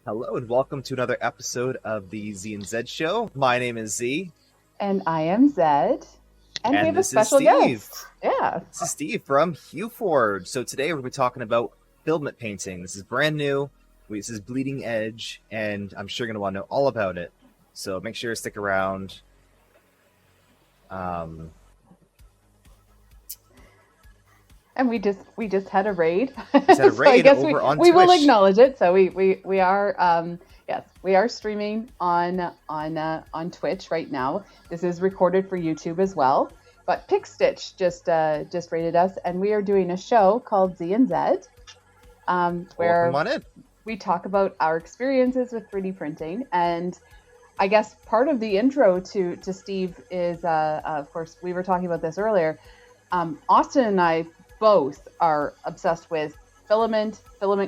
Hello and welcome to another episode of the Z and Z Show. My name is Z, And I am Zed. And we and have a this is special Steve. guest. Yeah. This is Steve from HueForge. So today we're going to be talking about filament painting. This is brand new. This is bleeding edge, and I'm sure you're going to want to know all about it. So make sure to stick around. Um, And we just had a raid. Just had a So I raid guess over on we will Twitch. acknowledge it. So we are yes, we are streaming on Twitch right now. This is recorded for YouTube as well. But PickStitch just rated us, and we are doing a show called Z and Z, where Welcome on in. we talk about our experiences with 3D printing. And I guess part of the intro to Steve is, of course, we were talking about this earlier. Austin and I both are obsessed with filament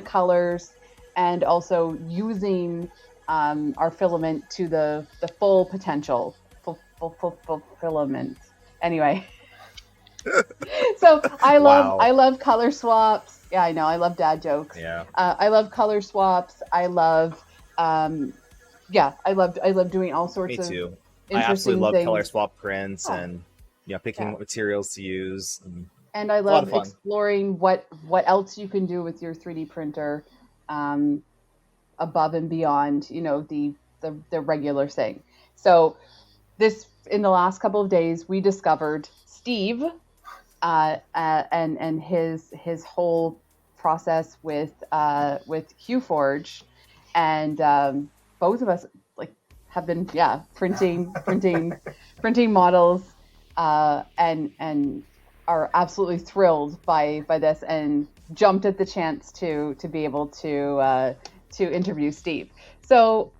colors, and also using our filament to the full potential, full filament. Anyway, so Wow. I love color swaps. Yeah, I know. I love dad jokes. Yeah, I love color swaps. I love, I love doing all sorts me of too. I interesting absolutely love things. color swap prints Yeah, and picking yeah. what materials to use. And I A lot of love fun. exploring what else you can do with your 3D printer, um, above and beyond, the regular thing. So this in the last couple of days, we discovered Steve, and his whole process with HueForge, and both of us like have been printing models, and are absolutely thrilled by this, and jumped at the chance to be able to interview Steve. So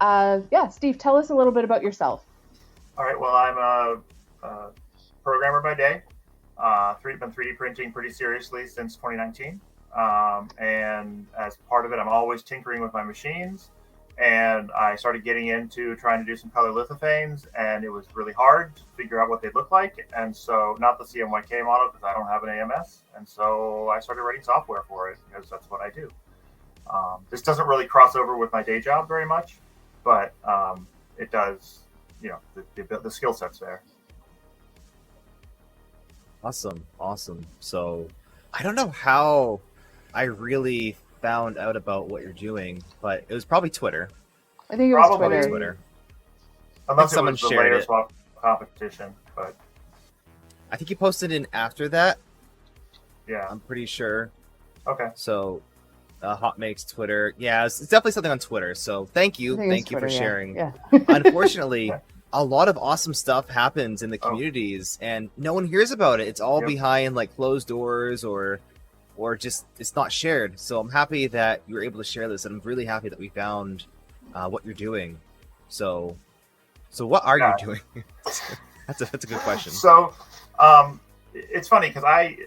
Steve, tell us a little bit about yourself. All right. Well, I'm a programmer by day. Been 3D printing pretty seriously since 2019. And as part of it, I'm always tinkering with my machines. And I started getting into trying to do some color lithophanes, and it was really hard to figure out what they look like. And so, not the CMYK model because I don't have an AMS. And so, I started writing software for it because that's what I do. This doesn't really cross over with my day job very much, but it does. The skill set's there. Awesome. So I don't know how I really found out about what you're doing, but it was probably Twitter. I think it was Probably, Twitter. Twitter. I think unless it someone was the shared layer it. swap competition. But I think you posted in after that. yeah, I'm pretty sure. okay. So Hot Makes Twitter. Yeah, it's definitely something on Twitter. So thank I you. think it was Thank you for Twitter, sharing. Yeah. Unfortunately, Yeah. a lot of awesome stuff happens in the Oh, communities and no one hears about it. It's all yep. behind like closed doors or just it's not shared. So I'm happy that you were able to share this, and I'm really happy that we found what you're doing. So what are you Yeah. doing? That's a good question. So it's funny because I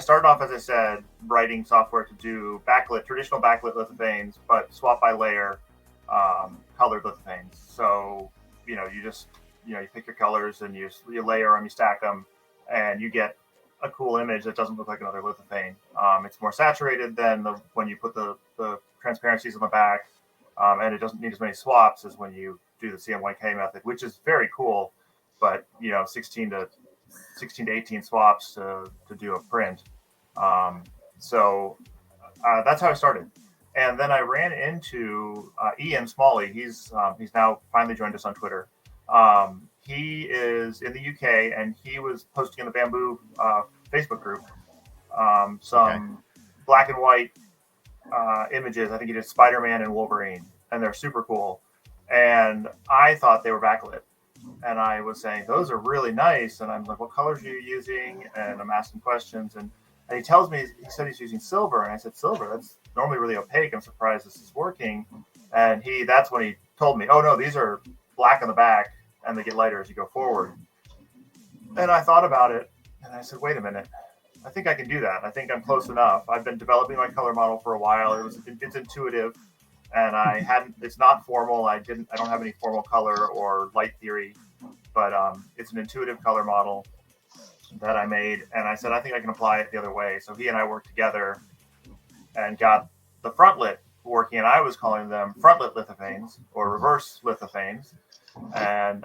started off, as I said, writing software to do traditional backlit lithophanes, but swap by layer colored lithophanes. So you pick your colors and you layer them, you stack them, and you get a cool image that doesn't look like another lithophane. It's more saturated than when you put the transparencies on the back, and it doesn't need as many swaps as when you do the CMYK method, which is very cool. But 16 to 18 swaps to do a print. So that's how I started. And then I ran into Ian Smalley. He's now finally joined us on Twitter. He is in the UK, and he was posting in the Bamboo Facebook group some black and white images. I think he did Spider-Man and Wolverine, and they're super cool. And I thought they were backlit. And I was saying, those are really nice. And I'm like, what colors are you using? And I'm asking questions. And he tells me, he said he's using silver. And I said, silver? That's normally really opaque. I'm surprised this is working. And that's when he told me, oh, no, these are black on the back, and they get lighter as you go forward. And I thought about it, and I said, wait a minute. I think I can do that. I think I'm close enough. I've been developing my color model for a while. It's intuitive. And it's not formal. I don't have any formal color or light theory, but it's an intuitive color model that I made. And I said, I think I can apply it the other way. So he and I worked together and got the frontlit working, and I was calling them frontlit lithophanes or reverse lithophanes. And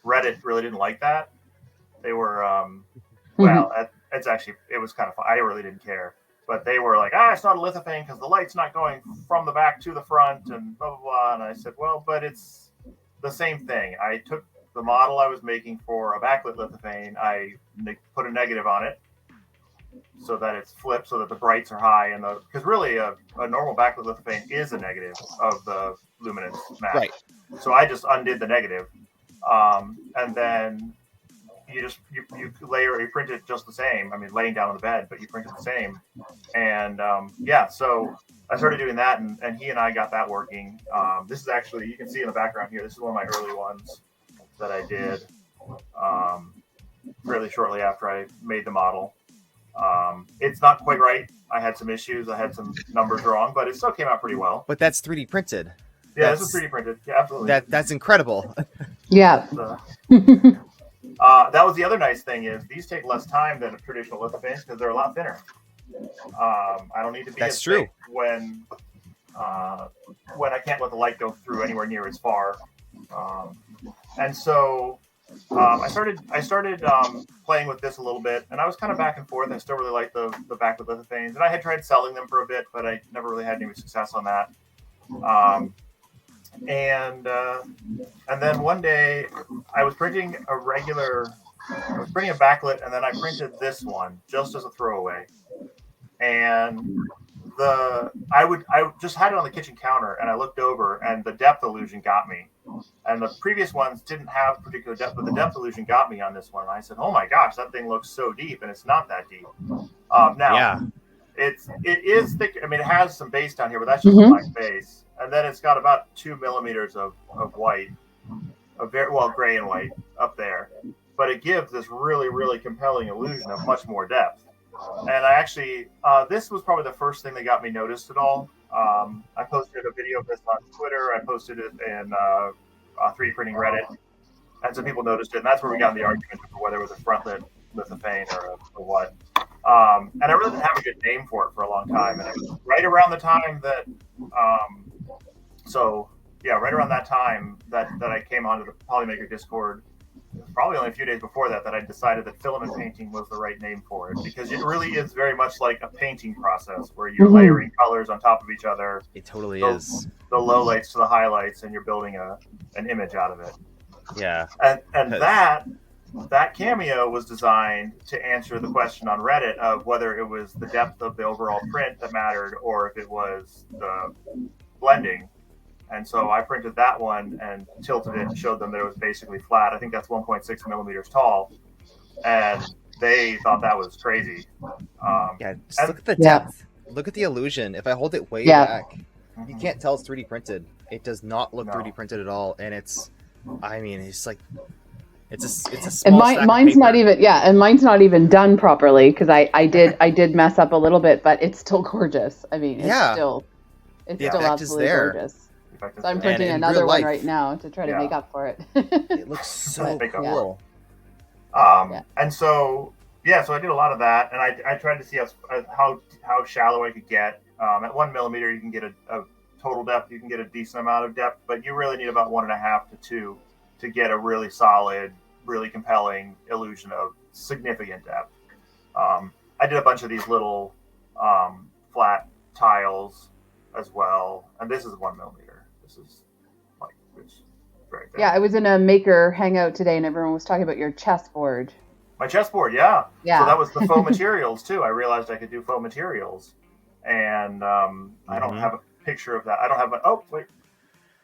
Reddit really didn't like that. They were, well, it was kind of fun. I really didn't care. But they were like, it's not a lithophane because the light's not going from the back to the front and blah, blah, blah. And I said, well, but it's the same thing. I took the model I was making for a backlit lithophane. I put a negative on it so that it's flipped so that the brights are high. And because really a normal backlit lithophane is a negative of the luminance map. Right. So I just undid the negative. And then you print it just the same. I mean, laying down on the bed, but you print it the same. And so I started doing that, and he and I got that working. This is actually, you can see in the background here, this is one of my early ones that I did really shortly after I made the model. It's not quite right. I had some issues. I had some numbers wrong, but it still came out pretty well. But that's 3D printed. Yeah, this is 3D printed. Yeah, absolutely. That's incredible. Yeah. That was the other nice thing is these take less time than a traditional lithophanes because they're a lot thinner. I don't need to be as thick when I can't let the light go through anywhere near as far. And so I started playing with this a little bit, and I was kind of back and forth. I still really liked the backlit lithophanes, and I had tried selling them for a bit, but I never really had any success on that. And then one day I was printing a backlit, and then I printed this one just as a throwaway. And I just had it on the kitchen counter, and I looked over, and the depth illusion got me. And the previous ones didn't have particular depth, but the depth illusion got me on this one. And I said, "Oh my gosh, that thing looks so deep," and it's not that deep. It is thick. I mean, it has some base down here, but that's just a black base. And then it's got about 2 millimeters of white, gray and white up there. But it gives this really, really compelling illusion of much more depth. And I actually, this was probably the first thing that got me noticed at all. I posted a video of this on Twitter. I posted it in 3D printing Reddit. And some people noticed it. And that's where we got in the argument over whether it was a frontlit lithophane or what. And I really didn't have a good name for it for a long time. And it was right around the time that, right around that time that I came onto the Polymaker Discord, probably only a few days before that I decided that filament painting was the right name for it, because it really is very much like a painting process where you're layering colors on top of each other. It totally is. The lowlights to the highlights, and you're building an image out of it. Yeah. And that cameo was designed to answer the question on Reddit of whether it was the depth of the overall print that mattered or if it was the blending. And so I printed that one and tilted it and showed them that it was basically flat. I think that's 1.6 millimeters tall. And they thought that was crazy. Just look at the depth. Look at the illusion. If I hold it way back, you can't tell it's 3D printed. It does not look 3D printed at all. And it's like, it's a small stack mine's of paper. not even and mine's not even done properly because I did mess up a little bit, but it's still gorgeous. I mean, it's still absolutely gorgeous. So I'm printing another one right now to try to make up for it. It looks so cool. And so I did a lot of that, and I tried to see how shallow I could get. At 1 millimeter, you can get a total depth. You can get a decent amount of depth, but you really need about 1.5 to 2 to get a really solid, really compelling illusion of significant depth. I did a bunch of these little flat tiles as well, and this is 1 millimeter. This is it's very big. Yeah, I was in a Maker hangout today, and everyone was talking about your chessboard. My chessboard, yeah. So that was the faux materials too. I realized I could do faux materials, and I don't have a picture of that. I don't have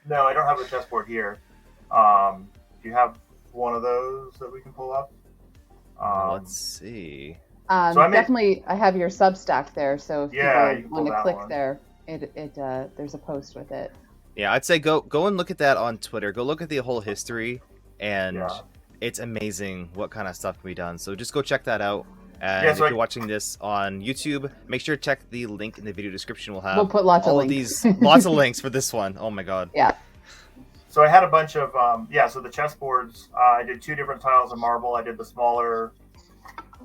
no, I don't have a chessboard here. Do you have one of those that we can pull up? Let's see. I have your Substack there, so if people want to click there, there's a post with it. Yeah, I'd say go and look at that on Twitter. Go look at the whole history, and it's amazing what kind of stuff can be done. So just go check that out. And if you're watching this on YouTube, make sure to check the link in the video description. We'll put lots of links. Lots of links for this one. Oh my god. Yeah. So I had a bunch of so the chessboards. I did 2 different tiles of marble. I did the smaller,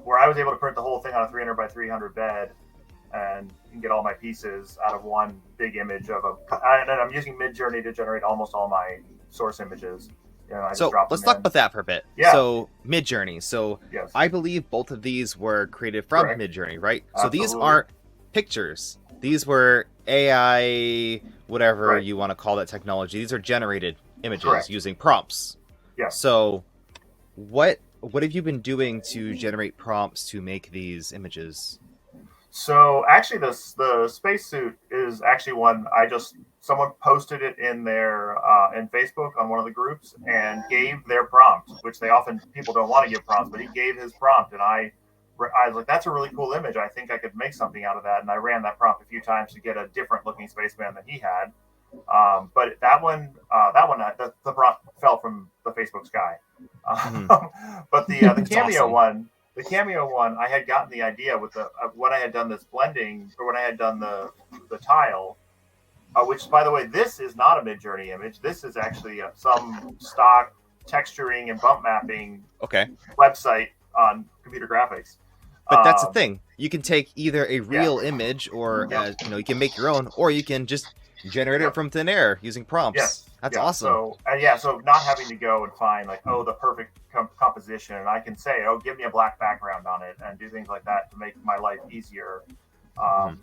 where I was able to print the whole thing on a 300 by 300 bed, and you can get all my pieces out of one big image of and I'm using Midjourney to generate almost all my source images. So let's talk about that for a bit. Yeah. So Midjourney. So yes. I believe both of these were created from Correct. Midjourney, right? Absolutely. So these aren't pictures. These were AI, whatever Right. you want to call that technology. These are generated images Correct. using prompts. Yeah. So what have you been doing to generate prompts to make these images? So actually, the spacesuit is actually one someone posted it in their in Facebook on one of the groups and gave their prompt, which people don't want to give prompts, but he gave his prompt, and I was like, that's a really cool image. I think I could make something out of that, and I ran that prompt a few times to get a different looking spaceman than he had. But that one, the prompt fell from the Facebook sky. But the cameo awesome. one. The cameo one, I had gotten the idea with when I had done this blending, or when I had done the tile, which, by the way, this is not a Midjourney image. This is actually some stock texturing and bump mapping website on computer graphics. But that's the thing. You can take either a real image, or you can make your own, or you can just generate it from thin air using prompts. Yes. That's awesome. So not having to go and find the perfect composition, and I can say, give me a black background on it, and do things like that to make my life easier. And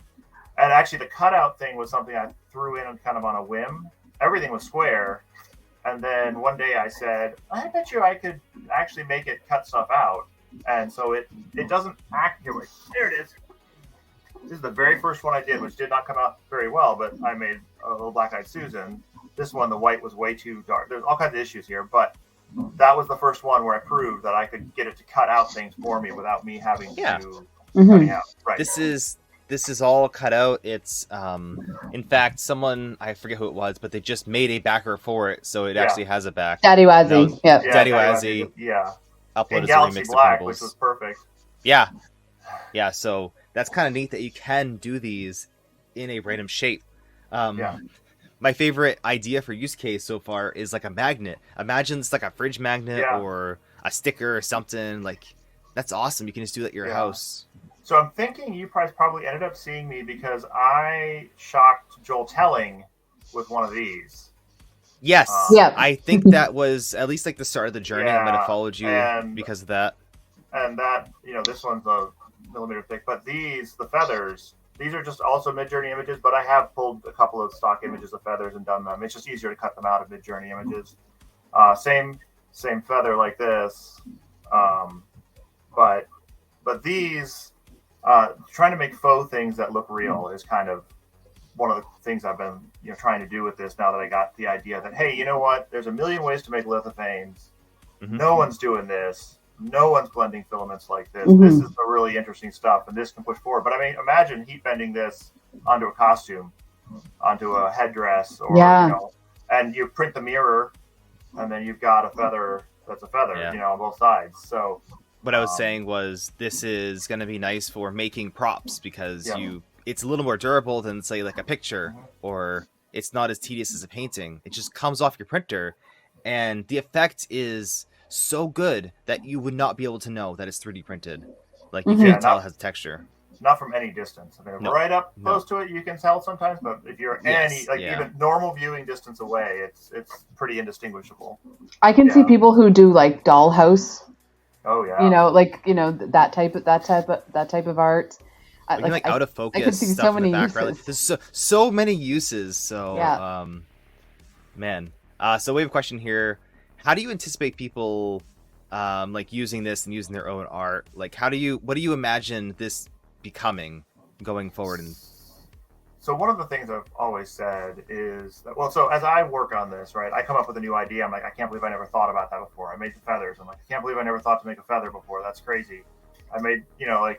actually, the cutout thing was something I threw in kind of on a whim. Everything was square, and then one day I said, I bet you I could actually make it cut stuff out, and so it doesn't act here. There it is. This is the very first one I did, which did not come out very well, but I made a little Black-Eyed Susan. This one, the white was way too dark. There's all kinds of issues here, but that was the first one where I proved that I could get it to cut out things for me without me having to cutting out. Right. This is all cut out. It's in fact, someone, I forget who it was, but they just made a backer for it, so it actually has a back. Daddy Wazzy. Daddy Wazzy. Yeah. Uploaded in Galaxy remix Black, to which was perfect. Yeah. So that's kind of neat that you can do these in a random shape. My favorite idea for use case so far is like a magnet. Imagine it's like a fridge magnet or a sticker or something. Like, that's awesome. You can just do that at your house. So I'm thinking you probably ended up seeing me because I shocked Joel Telling with one of these. Yes. I think that was at least like the start of the journey. I might have followed you because of that. And that, this one's a millimeter thick, but the feathers, these are just also Midjourney images, but I have pulled a couple of stock images of feathers and done them. It's just easier to cut them out of Midjourney images. Same feather like this. But these, trying to make faux things that look real is kind of one of the things I've been trying to do with this now that I got the idea that, hey, you know what? There's a million ways to make lithophanes. No one's doing this. No one's blending filaments like this. This is the really interesting stuff, and this can push forward. But I mean, imagine heat bending this onto a costume, onto a headdress, or and you print the mirror, and then you've got a feather that's a feather, on both sides. So what I was saying was this is going to be nice for making props because it's a little more durable than, say, like a picture, or it's not as tedious as a painting. It just comes off your printer, and the effect is so good that you would not be able to know that it's 3D printed. Like, you can't tell it has texture. Not from any distance. I mean, right up close to it, you can tell sometimes, but if you're even normal viewing distance away, it's pretty indistinguishable. I can see people who do like dollhouse. Oh yeah. That type of art. Like out of focus. I can see stuff so many in the background. uses. There's so many uses. So man. So we have a question here. How do you anticipate people like using this and using their own art? Like, what do you imagine this becoming going forward? So one of the things I've always said is that, so as I work on this, right, I come up with a new idea. I'm like, I can't believe I never thought about that before. I made the feathers. I'm like, I can't believe I never thought to make a feather before. That's crazy. I made, I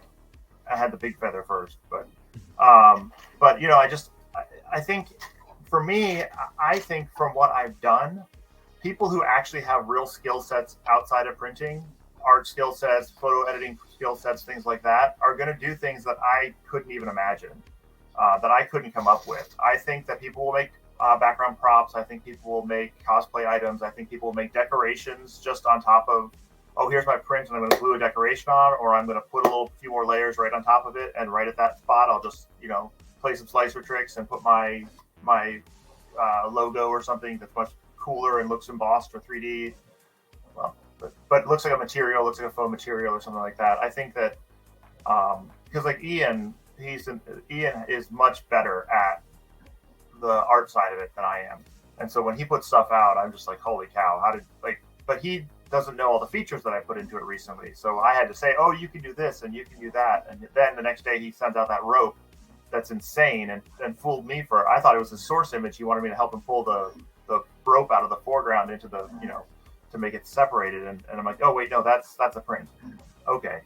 had the big feather first, but I think for me, I think from what I've done, people who actually have real skill sets outside of printing, art skill sets, photo editing skill sets, things like that, are going to do things that I couldn't even imagine, that I couldn't come up with. I think that people will make background props. I think people will make cosplay items. I think people will make decorations just on top of oh, here's my print, and I'm going to glue a decoration on, or I'm going to put a few more layers right on top of it, and right at that spot, I'll just, play some slicer tricks and put my logo or something that's much cooler and looks embossed or 3D. Well, but it looks like a material, looks like a faux material or something like that. I think that because like Ian is much better at the art side of it than I am, and so when he puts stuff out, I'm just like, holy cow, but he doesn't know all the features that I put into it recently, so I had to say, oh, you can do this and you can do that, and then the next day he sends out that rope that's insane and fooled me I thought it was the source image. He wanted me to help him pull the rope out of the foreground into the to make it separated, and I'm like, oh wait, no, that's a print. Okay.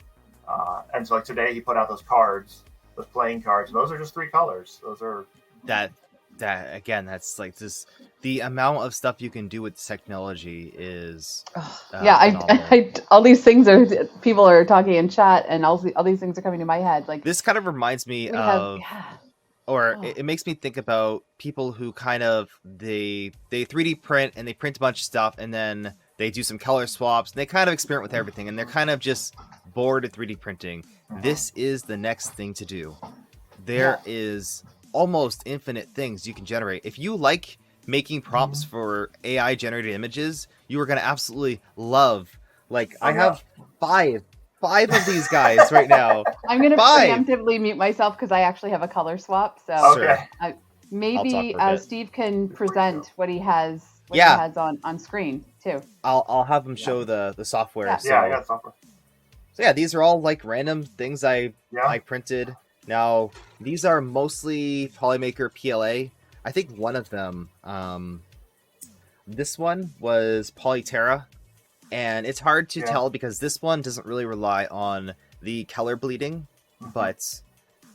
And so like today he put out those cards, those playing cards, and those are just 3 colors. Those are that again, that's like this, the amount of stuff you can do with technology is I all these things people are talking in chat, and all these things are coming to my head. Like, this kind of reminds me of it makes me think about people who kind of they 3D print and they print a bunch of stuff, and then they do some color swaps, and they kind of experiment with everything, and they're kind of just bored of 3D printing. This is the next thing to do. There is almost infinite things you can generate. If you like making prompts for AI generated images, you are going to absolutely love. Like, I have five of these guys right now. I'm going to preemptively mute myself because I actually have a color swap. So maybe Steve can present what he has. He has on screen too. I'll have him show the software. Yeah, I got software. So yeah, these are all like random things I printed. Now, these are mostly Polymaker PLA. I think one of them, this one was Polyterra, and it's hard to tell because this one doesn't really rely on the color bleeding, but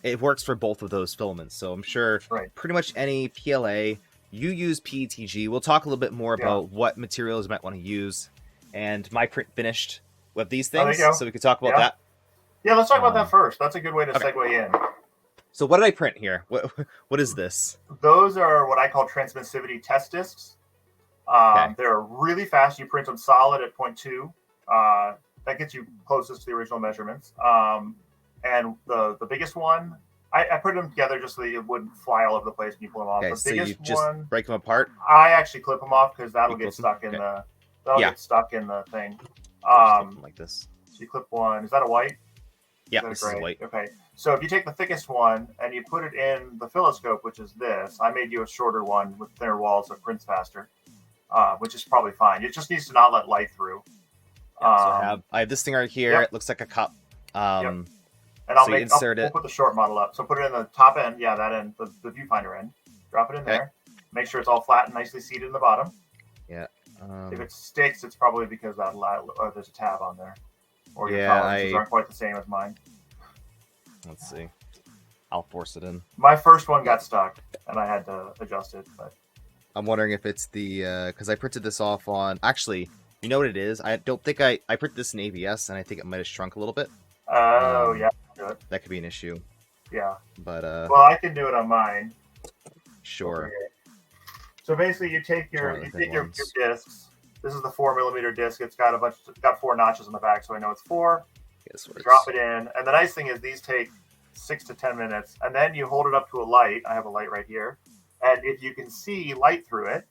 it works for both of those filaments. So I'm sure pretty much any PLA, you use PETG. We'll talk a little bit more about what materials you might want to use, and my print finished with these things, so we could talk about that. Yeah, let's talk about that first. That's a good way to segue in. So what did I print here? What is this? Those are what I call transmissivity test discs. They're really fast. You print them solid at 0.2. That gets you closest to the original measurements. And the biggest one, I put them together just so that it wouldn't fly all over the place when you pull them off. The so biggest you just break them apart? I actually clip them off because that'll get stuck in get stuck in the thing. Like this. So you clip one. Is that a white? Yeah, this is white. Okay. So if you take the thickest one and you put it in the oscilloscope, which is this, I made you a shorter one with thinner walls so it prints faster, which is probably fine. It just needs to not let light through. So I have this thing right here. It looks like a cup. And I'll we'll put the short model up. So put it in the top end, that end, the viewfinder end. Drop it in there. Make sure it's all flat and nicely seated in the bottom. Yeah. If it sticks, it's probably because there's a tab on there. Or your tolerances aren't quite the same as mine. Let's see. I'll force it in. My first one got stuck, and I had to adjust it. But I'm wondering if it's the... because I printed this off on... Actually, you know what it is? I don't think I printed this in ABS, and I think it might have shrunk a little bit. Oh, yeah. Good. That could be an issue. Yeah. But, well, I can do it on mine. Sure. Okay. So basically, you take your discs. This is the 4mm disc. It's got 4 notches on the back, so I know it's 4. Drop it in, and the nice thing is these take 6 to 10 minutes, and then you hold it up to a light. I have a light right here, and if you can see light through it,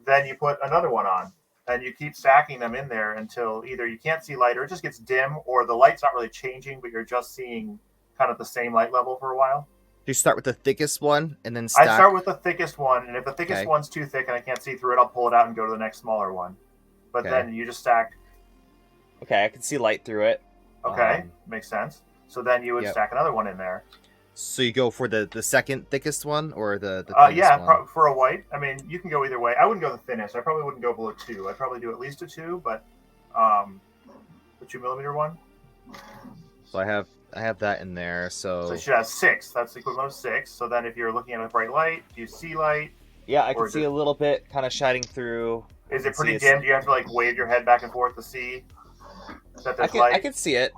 then you put another one on, and you keep stacking them in there until either you can't see light or it just gets dim, or the light's not really changing, but you're just seeing kind of the same light level for a while. You start with the thickest one and then stack? I start with the thickest one, and if the thickest one's too thick and I can't see through it, I'll pull it out and go to the next smaller one. But then you just stack. Okay, I can see light through it. Okay, makes sense. So then you would stack another one in there. So you go for the second thickest one or the thinnest one? For a white. I mean, you can go either way. I wouldn't go the thinnest. I probably wouldn't go below 2. I'd probably do at least a 2, but the 2mm one. So I have that in there. So you should have 6. That's the equivalent of 6. So then if you're looking at a bright light, do you see light? Yeah, I can see a little bit kind of shining through. Is it pretty dim? Do you have to wave your head back and forth to see that there's light? I can see it.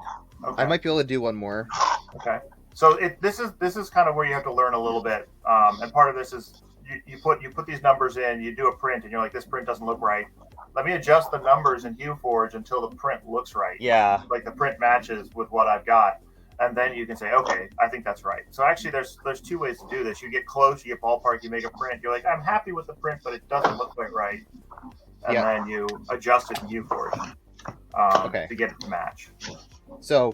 Okay. I might be able to do one more. Okay. So this is kind of where you have to learn a little bit, and part of this is you put these numbers in, you do a print, and you're like, this print doesn't look right. adjust the numbers in HueForge until the print looks right. Yeah. Like the print matches with what I've got. And then you can say, okay, I think that's right. So actually, there's two ways to do this. You get close, you get ballpark, you make a print. You're like, I'm happy with the print, but it doesn't look quite right. And then you adjust it in HueForge to get it to match. So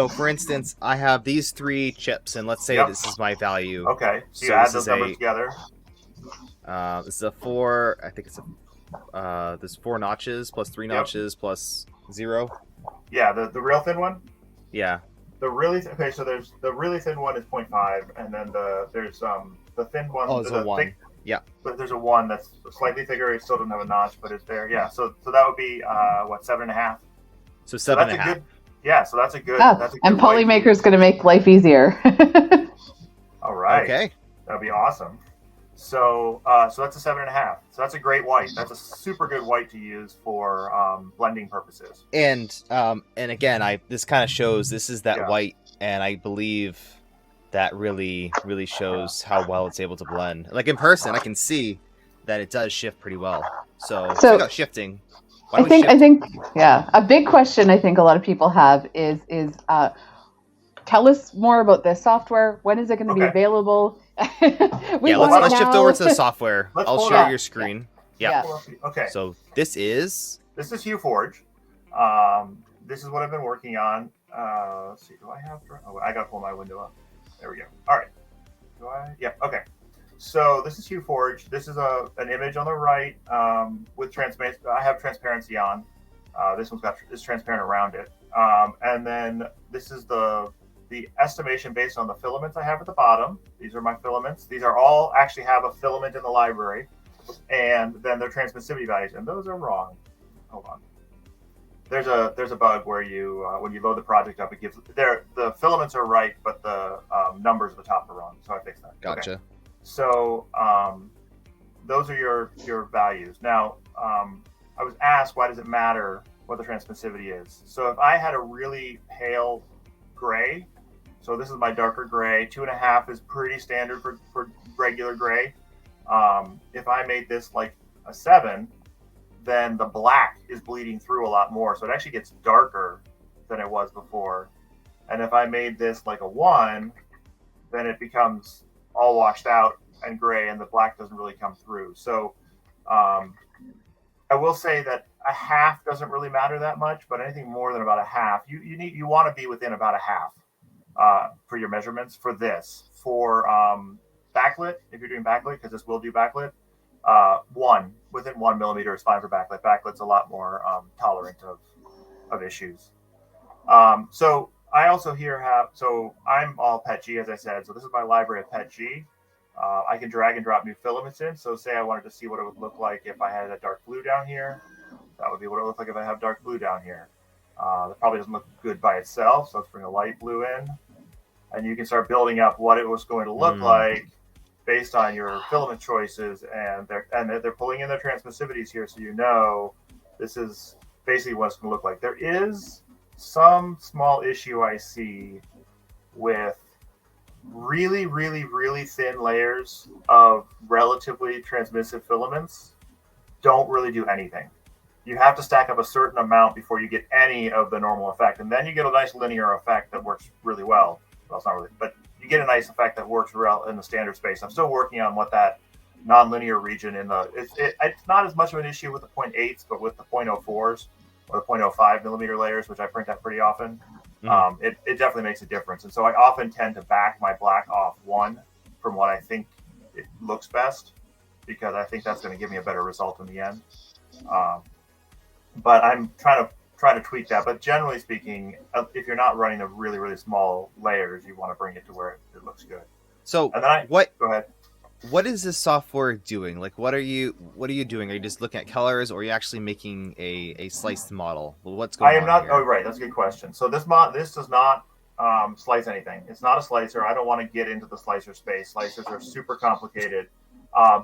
for instance, I have these 3 chips, and let's say this is my value. Okay, so you add those numbers together. This is a 4. I think it's there's 4 notches plus 3 notches plus 0. Yeah, the real thin one. Yeah. The really so there's the really thin one is 0.5, and then there's the thin one. Oh, there's a 1. Yeah. But there's a 1 that's slightly thicker. It still doesn't have a notch, but it's there. Yeah. So that would be 7.5. So 7.5. Yeah. So that's a good. Oh, that's a good and Polymaker is going to make life easier. All right. Okay. That'd be awesome. So so that's a 7.5. So that's a great white. That's a super good white to use for blending purposes. And again, this kind of shows this is that white, and I believe that really shows how well it's able to blend. Like in person, I can see that it does shift pretty well. So about shifting. I think a big question I think a lot of people have is tell us more about this software. When is it going to be available? Let's shift over to the software. I'll share your screen. Yeah. Okay. So this is HueForge. This is what I've been working on. Let's see. Do I have? Oh, I got to pull my window up. There we go. All right. Do I? Yeah. Okay. So this is HueForge. This is an image on the right with transparency. I have transparency on. This one's is transparent around it. And then this is the estimation based on the filaments I have at the bottom. These are my filaments. These are all actually have a filament in the library, and then their transmissivity values, and those are wrong. Hold on. There's a bug where you when you load the project up, it gives the filaments are right, but the numbers at the top are wrong. So I fixed that. Gotcha. Okay. So those are your values. Now I was asked, why does it matter what the transmissivity is? So if I had a really pale gray, so this is my darker gray, 2.5 is pretty standard for regular gray. If I made this like a 7, then the black is bleeding through a lot more. So it actually gets darker than it was before. And if I made this like a 1, then it becomes all washed out and gray, and the black doesn't really come through. So I will say that a half doesn't really matter that much, but anything more than about a half, you want to be within about a half for your measurements for this. For backlit, if you're doing backlit, because this will do backlit, within 1 millimeter is fine for backlit. Backlit's a lot more tolerant of issues. So I also here I'm all PETG, as I said. So this is my library of PETG. I can drag and drop new filaments in. So say I wanted to see what it would look like if I had a dark blue down here. That would be what it would look like if I have dark blue down here. That probably doesn't look good by itself. So let's bring a light blue in. And you can start building up what it was going to look like based on your filament choices. And they're pulling in their transmissivities here, so you know this is basically what it's going to look like. There is some small issue I see with really, really, really thin layers of relatively transmissive filaments don't really do anything. You have to stack up a certain amount before you get any of the normal effect. And then you get a nice linear effect that works really well. Well, it's not really, but you get a nice effect that works in the standard space. I'm still working on what that nonlinear region it's not as much of an issue with the 0.8s, but with the 0.04s or the 0.05 millimeter layers, which I print out pretty often. It definitely makes a difference. And so I often tend to back my black off 1 from what I think it looks best, because I think that's going to give me a better result in the end. But I'm trying to tweak that. But generally speaking, if you're not running the really, really small layers, you want to bring it to where it looks good. So and then go ahead. What is this software doing? Like, what are you doing? Are you just looking at colors, or are you actually making a sliced model? What's going on? I am not. Here? Oh, right. That's a good question. So this does not slice anything. It's not a slicer. I don't want to get into the slicer space. Slicers are super complicated.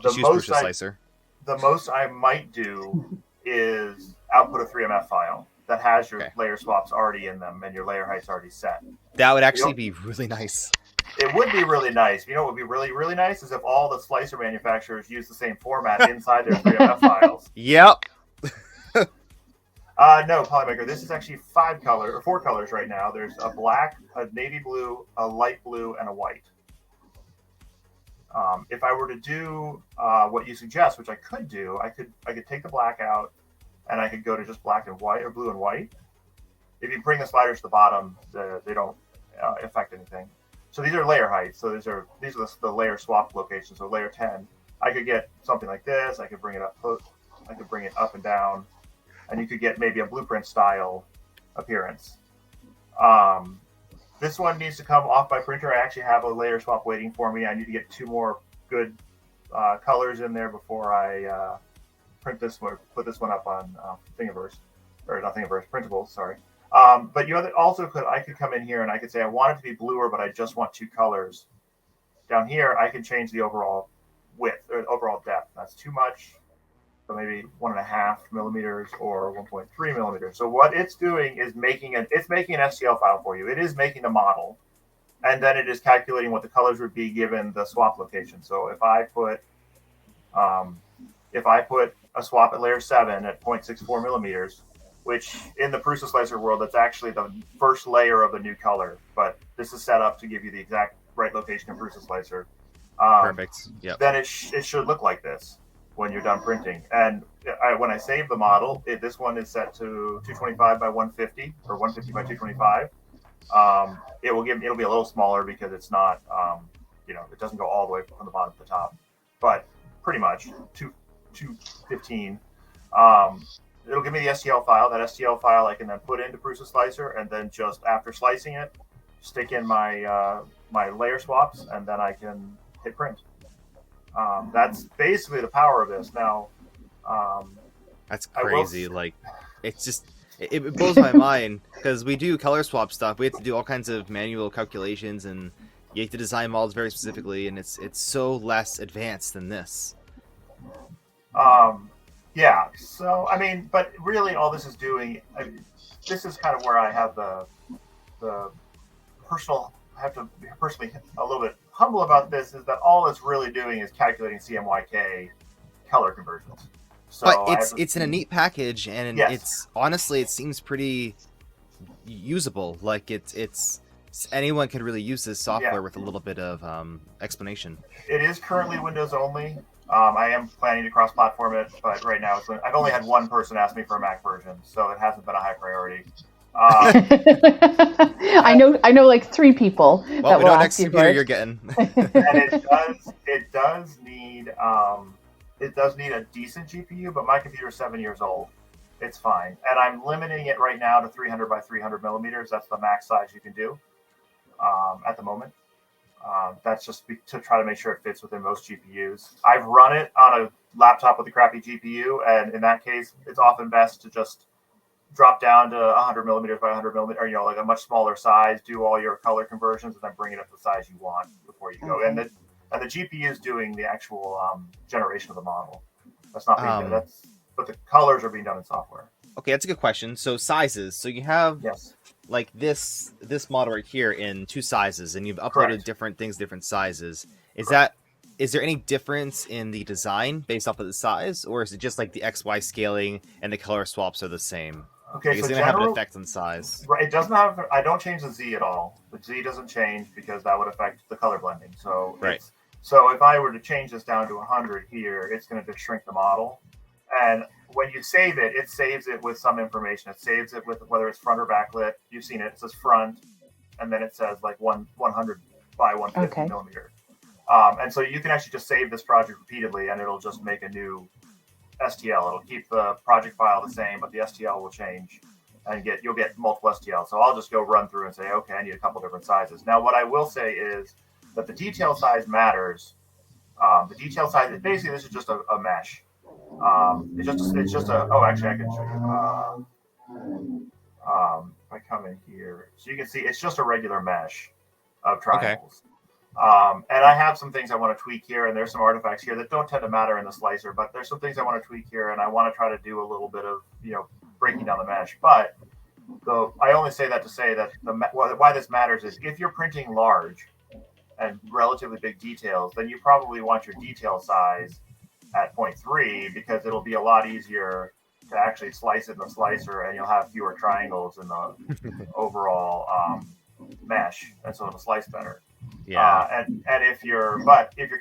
Slicer. The most I might do is output a 3MF file that has your layer swaps already in them and your layer heights already set. That would actually be really nice. It would be really nice. You know what would be really, really nice is if all the slicer manufacturers use the same format inside their 3MF files. Yep. No, Polymaker. This is actually 4 colors right now. There's a black, a navy blue, a light blue, and a white. If I were to do what you suggest, which I could do, I could take the black out, and I could go to just black and white or blue and white. If you bring the sliders to the bottom, they don't affect anything. So these are layer heights. So these are the layer swap locations. So layer 10, I could get something like this. I could bring it up. I could bring it up and down, and you could get maybe a blueprint style appearance. This one needs to come off my printer. I actually have a layer swap waiting for me. I need to get 2 more good colors in there before I print this one, put this one up on Thingiverse, or not Thingiverse, Printables, sorry. But you also I could come in here and I could say I want it to be bluer, but I just want 2 colors. Down here, I can change the overall width or overall depth. That's too much. So maybe 1.5 millimeters or 1.3 millimeters. So what it's doing is making an STL file for you. It is making the model, and then it is calculating what the colors would be given the swap location. So if I put a swap at layer 7 at 0.64 millimeters, which in the Prusa Slicer world, that's actually the first layer of the new color, but this is set up to give you the exact right location in Prusa Slicer. Perfect. Yeah. Then it should look like this when you're done printing. And when I save the model, this one is set to 225 by 150 or 150 by 225. It'll be a little smaller because it's not, it doesn't go all the way from the bottom to the top, but pretty much 215. It'll give me the STL file. That STL file I can then put into Prusa Slicer, and then just after slicing it, stick in my my layer swaps, and then I can hit print. That's basically the power of this. Now, that's crazy. Like, it's just it blows my mind because we do color swap stuff. We have to do all kinds of manual calculations, and you have to design models very specifically, and it's so less advanced than this. Yeah. So I mean, but really, all this is doing. This is kind of where I have the personal. I have to be personally a little bit humble about this. Is that all it's really doing is calculating CMYK color conversions. So but it's in a neat package, and yes. It's honestly it seems pretty usable. Like it's anyone can really use this software with a little bit of explanation. It is currently Windows only. I am planning to cross-platform it, but right now I've only had one person ask me for a Mac version, so it hasn't been a high priority. I know like 3 people that will know ask next you computer for it. you're getting. And it does need a decent GPU, but my computer is 7 years old. It's fine, and I'm limiting it right now to 300 by 300 millimeters. That's the max size you can do at the moment. That's just to try to make sure it fits within most GPUs. I've run it on a laptop with a crappy GPU, and in that case, it's often best to just drop down to 100 millimeters by 100 millimeters, or like a much smaller size. Do all your color conversions, and then bring it up to the size you want before you go. Mm-hmm. And the GPU is doing the actual generation of the model. That's not being done. But the colors are being done in software. Okay, that's a good question. So sizes. So you have like this model right here in 2 sizes, and you've uploaded different things, different sizes. Is there any difference in the design based off of the size, or is it just like the XY scaling and the color swaps are the same? Okay, it's going to have an effect on size. Right, it doesn't have. I don't change the Z at all. The Z doesn't change because that would affect the color blending. So so if I were to change this down to 100 here, it's going to just shrink the model. And when you save it, it saves it with some information. It saves it with whether it's front or backlit. You've seen it. It says front, and then it says like 100 by 150 millimeter. And so you can actually just save this project repeatedly, and it'll just make a new STL. It'll keep the project file the same, but the STL will change, and you'll get multiple STL. So I'll just go run through and say, okay, I need a couple different sizes. Now, what I will say is that the detail size matters. The detail size, basically, this is just a mesh. It's just a. Oh, actually, I can show you. If I come in here, so you can see it's just a regular mesh of triangles. And I have some things I want to tweak here, and there's some artifacts here that don't tend to matter in the slicer, but there's some things I want to tweak here, and I want to try to do a little bit of breaking down the mesh. But I only say that to say that why this matters is if you're printing large and relatively big details, then you probably want your detail size at 0.3 because it'll be a lot easier to actually slice it in the slicer, and you'll have fewer triangles in the overall mesh, and so it'll slice better. Yeah. And if you're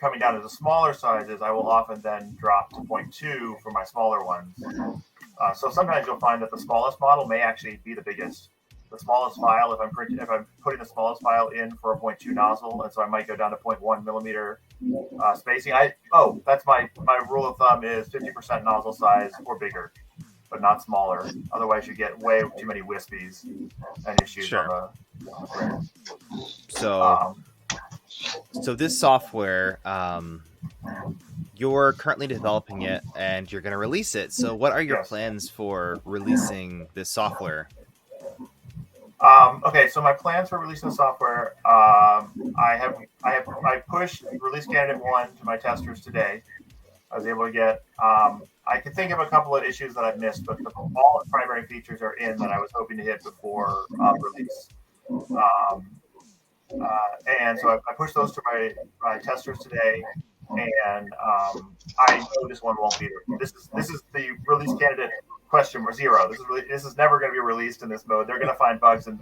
coming down to the smaller sizes, I will often then drop to 0.2 for my smaller ones. So sometimes you'll find that the smallest model may actually be the biggest. The smallest file, if I'm putting the smallest file in for a 0.2 nozzle, and so I might go down to 0.1 millimeter spacing. That's my rule of thumb is 50% nozzle size or bigger, but not smaller. Otherwise, you get way too many wispies and issues on the printer. So this software, you're currently developing it and you're going to release it. So what are your plans for releasing this software? Okay, so my plans for releasing the software, I pushed release candidate 1 to my testers today. I was able to get, I could think of a couple of issues that I've missed, but all the primary features are in that I was hoping to hit before release. And so I pushed those to my testers today, and I know this one won't be. This is the release candidate #0. This is never going to be released in this mode. They're going to find bugs, and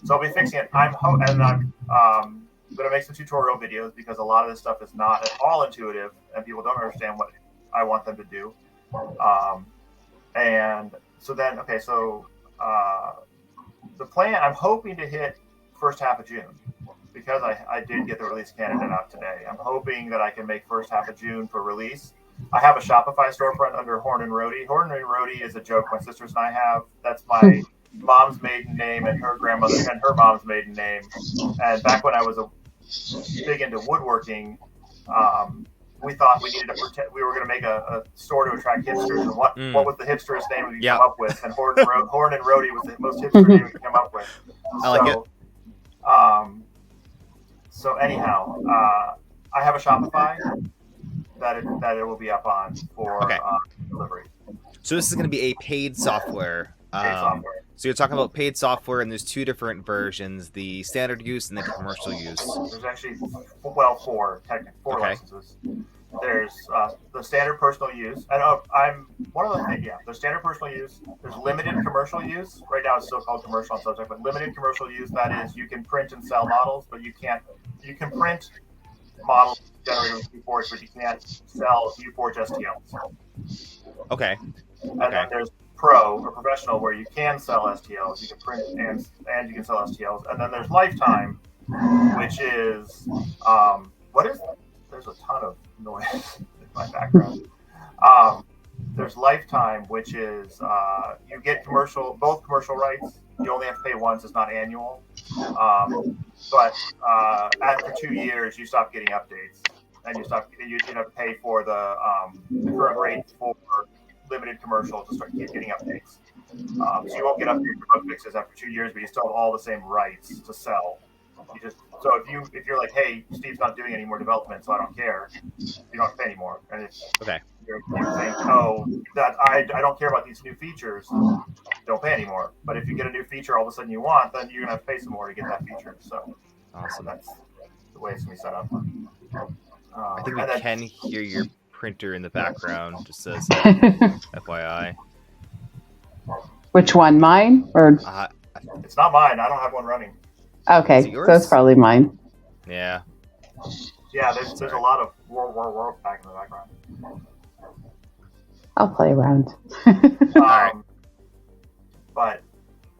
so I'll be fixing it. I'm going to make some tutorial videos because a lot of this stuff is not at all intuitive, and people don't understand what I want them to do. And so then, the plan, I'm hoping to hit first half of June. Because I did get the release candidate out today. I'm hoping that I can make first half of June for release. I have a Shopify storefront under Horn and Rohde. Horn and Rohde is a joke my sisters and I have. That's my mom's maiden name and her grandmother and her mom's maiden name. And back when I was big into woodworking, we thought we needed to protect. We were going to make a store to attract hipsters. And what was the hipsterest name we could come up with? And Horn and Rohde was the most hipster name we could come up with. I like it. So anyhow, I have a Shopify that it will be up on for delivery. So this is going to be a paid software. So you're talking about paid software, and there's 2 different versions: the standard use and the commercial use. There's actually 4 licenses. There's the standard personal use, and I'm one of the things. Yeah, there's standard personal use. There's limited commercial use. Right now, it's still called commercial on Subject, but limited commercial use. That is, you can print and sell models, but you can't. You can print models generated with HueForge, but you can't sell HueForge STLs. Okay. And then there's Pro or Professional, where you can sell STLs. You can print and you can sell STLs. And then there's Lifetime, which is There's a ton of noise in my background. There's Lifetime, which is you get both commercial rights. You only have to pay once; it's not annual. But after 2 years, you stop getting updates, and you have to pay for the current rate for limited commercial to start getting updates. So you won't get updates for bug fixes after 2 years, but you still have all the same rights to sell. So if you're like, hey, Steve's not doing any more development, so I don't care, you don't have to pay anymore. And you're saying, that I don't care about these new features, don't pay anymore. But if you get a new feature all of a sudden you want, then you're gonna have to pay some more to get that feature. So awesome. That's the way it's gonna be set up. I think we can hear your printer in the background, just as FYI. Which one, mine or? It's not mine. I don't have one running. Okay, so it's probably mine. Yeah. Yeah, there's a lot of war back in the background. I'll play around. But